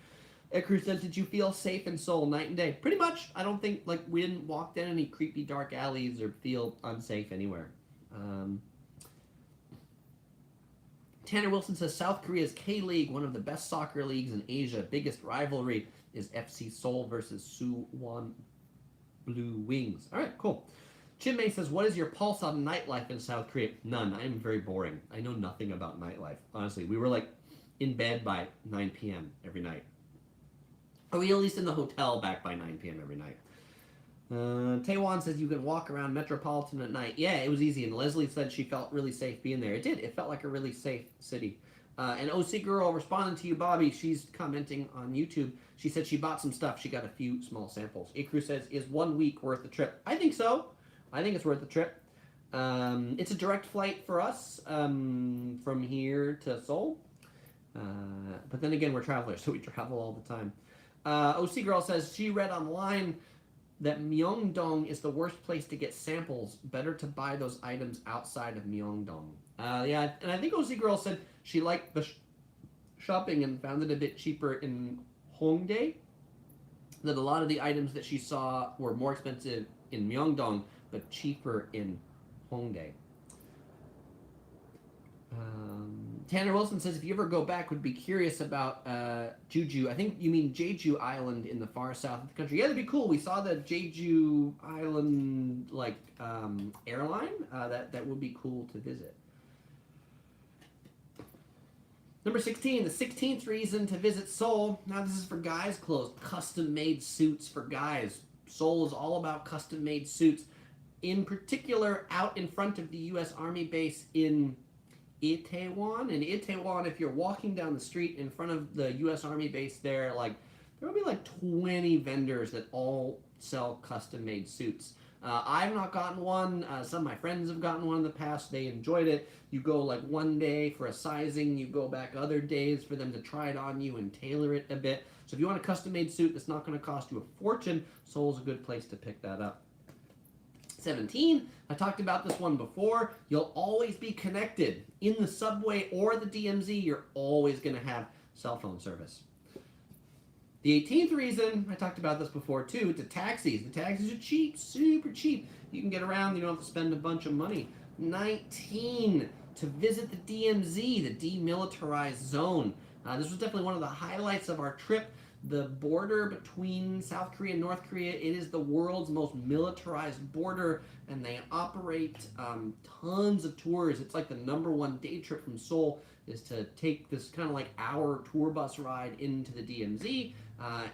Ekru says, did you feel safe in Seoul night and day? Pretty much. I don't think, we didn't walk down any creepy dark alleys or feel unsafe anywhere. Tanner Wilson says, South Korea's K-League, one of the best soccer leagues in Asia. Biggest rivalry is FC Seoul versus Suwon Blue Wings. All right, cool. Chinmay says, what is your pulse on nightlife in South Korea? None. I am very boring. I know nothing about nightlife. Honestly, we were in bed by 9 p.m. every night. Or we at least in the hotel back by 9 p.m. every night. Taewon says you can walk around Metropolitan at night. Yeah, it was easy. And Leslie said she felt really safe being there. It did. It felt like a really safe city. And OC Girl responding to you, Bobby. She's commenting on YouTube. She said she bought some stuff. She got a few small samples. Ikru says, is 1 week worth the trip? I think so. I think it's worth the trip. It's a direct flight for us from here to Seoul. But then again, we're travelers, so we travel all the time. OC Girl says she read online that Myeongdong is the worst place to get samples. Better to buy those items outside of Myeongdong. Yeah, and I think OC Girl said she liked the shopping and found it a bit cheaper in Hongdae. That a lot of the items that she saw were more expensive in Myeongdong, but cheaper in Hongdae. Tanner Wilson says, if you ever go back, would be curious about Jeju. I think you mean Jeju Island in the far south of the country. Yeah, that'd be cool. We saw the Jeju Island airline. That would be cool to visit. Number 16, the 16th reason to visit Seoul. Now this is for guys' clothes. Custom-made suits for guys. Seoul is all about custom-made suits. In particular, out in front of the U.S. Army base in Itaewon. In Itaewon, if you're walking down the street in front of the U.S. Army base there, there will be 20 vendors that all sell custom-made suits. I've not gotten one. Some of my friends have gotten one in the past. They enjoyed it. You go like one day for a sizing. You go back other days for them to try it on you and tailor it a bit. So if you want a custom-made suit that's not going to cost you a fortune, Seoul's a good place to pick that up. 17, I talked about this one before. You'll always be connected. In the subway or the DMZ, you're always going to have cell phone service. The 18th reason, I talked about this before too, the taxis. The taxis are cheap, super cheap. You can get around, you don't have to spend a bunch of money. 19, to visit the DMZ, the demilitarized zone. This was definitely one of the highlights of our trip. The border between South Korea and North Korea, it is the world's most militarized border, and they operate tons of tours. It's like the #1 day trip from Seoul is to take this kind of like hour tour bus ride into the DMZ.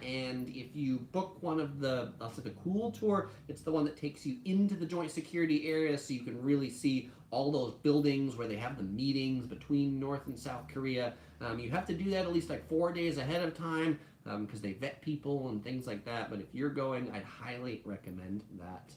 And if you book one of the, also the cool tour, it's the one that takes you into the joint security area so you can really see all those buildings where they have the meetings between North and South Korea. You have to do that at least like 4 days ahead of time because they vet people and things like that. But if you're going, I'd highly recommend that.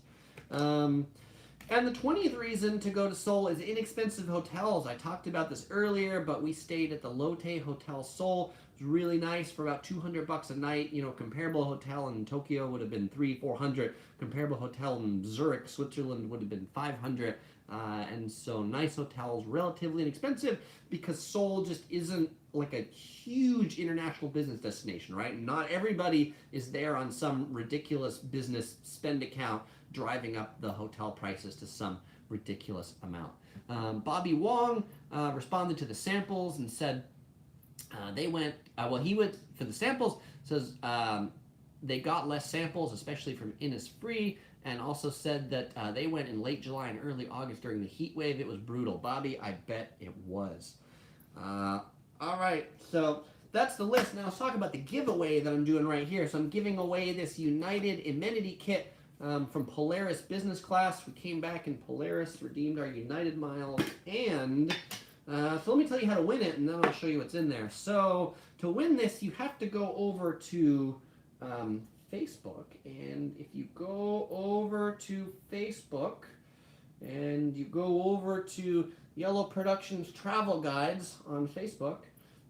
And the 20th reason to go to Seoul is inexpensive hotels. I talked about this earlier, but we stayed at the Lotte Hotel Seoul. It was really nice for about $200 a night. You know, comparable hotel in Tokyo would have been $300-400. Comparable hotel in Zurich, Switzerland would have been $500. And so nice hotels, relatively inexpensive because Seoul just isn't like a huge international business destination, right? Not everybody is there on some ridiculous business spend account driving up the hotel prices to some ridiculous amount. Bobby Wong responded to the samples and said they went, he went for the samples, says they got less samples, especially from Innisfree, and also said that they went in late July and early August during the heat wave. It was brutal. Bobby, I bet it was. All right, so that's the list. Now let's talk about the giveaway that I'm doing right here. So I'm giving away this United Amenity Kit from Polaris Business Class. We came back in Polaris, redeemed our United miles, and so let me tell you how to win it, and then I'll show you what's in there. So to win this, you have to go over to Facebook, and if you go over to Facebook, and you go over to Yellow Productions Travel Guides on Facebook,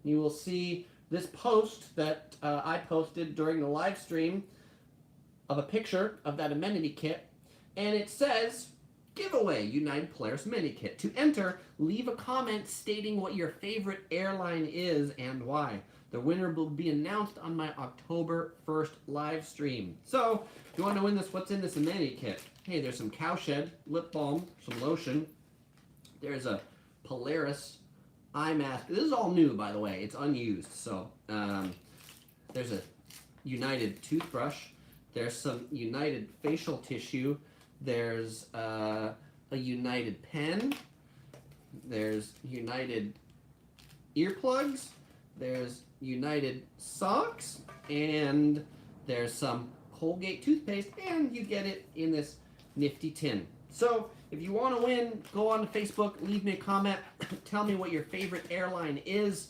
you will see this post that I posted during the live stream of a picture of that amenity kit, and it says, giveaway United Polaris Mini Kit. To enter, leave a comment stating what your favorite airline is and why. The winner will be announced on my October 1st live stream. So, if you want to win this, what's in this amenity kit? Hey, there's some cowshed, lip balm, some lotion. There's a Polaris eye mask. This is all new, by the way. It's unused. So, there's a United toothbrush. There's some United facial tissue. There's a United pen. There's United earplugs. There's United socks. And there's some Colgate toothpaste. And you get it in this nifty tin. So if you want to win, go on to Facebook, leave me a comment, tell me what your favorite airline is.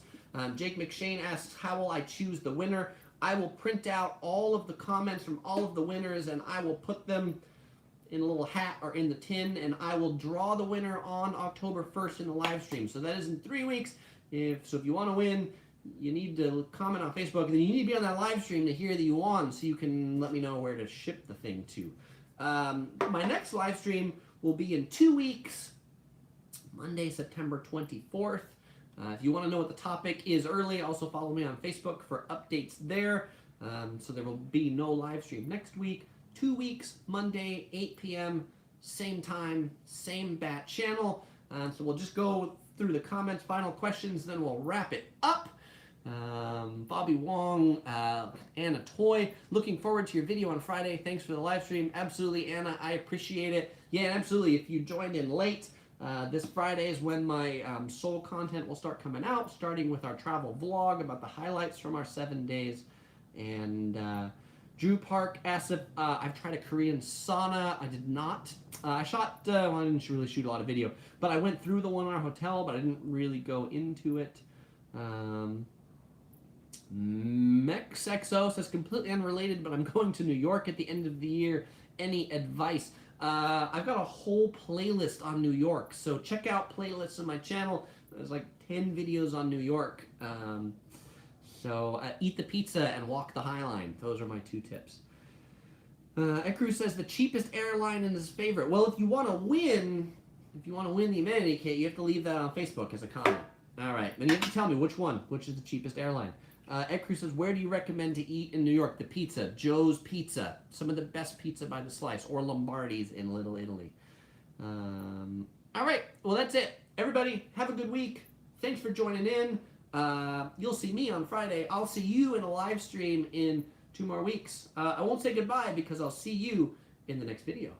Jake McShane asks, how will I choose the winner? I will print out all of the comments from all of the winners, and I will put them in a little hat or in the tin, and I will draw the winner on October 1st in the live stream. So that is in 3 weeks. So if you want to win, you need to comment on Facebook, and then you need to be on that live stream to hear that you won, so you can let me know where to ship the thing to. My next live stream will be in 2 weeks, Monday, September 24th. If you want to know what the topic is early, also follow me on Facebook for updates there. So there will be no live stream next week. 2 weeks, Monday, 8 p.m., same time, same bat channel. So we'll just go through the comments, final questions, then we'll wrap it up. Bobby Wong, Anna Toy, looking forward to your video on Friday. Thanks for the live stream. Absolutely, Anna, I appreciate it. Yeah, absolutely. If you joined in late, this Friday is when my Seoul content will start coming out, starting with our travel vlog about the highlights from our 7 days. And Drew Park asked if I've tried a Korean sauna. I did not. I shot, well, I didn't really shoot a lot of video, but I went through the one in our hotel, but I didn't really go into it. MexXO says completely unrelated, but I'm going to New York at the end of the year. Any advice? I've got a whole playlist on New York, so check out playlists on my channel. There's like 10 videos on New York. So eat the pizza and walk the High Line. Those are my 2 tips. Ekru says the cheapest airline and his favorite. Well, if you want to win the amenity kit, you have to leave that on Facebook as a comment. All right, then you have to tell me which is the cheapest airline. Ekru says, where do you recommend to eat in New York? The pizza, Joe's Pizza, some of the best pizza by the slice, or Lombardi's in Little Italy. All right, well, that's it. Everybody, have a good week. Thanks for joining in. You'll see me on Friday. I'll see you in a live stream in 2 more weeks. I won't say goodbye because I'll see you in the next video.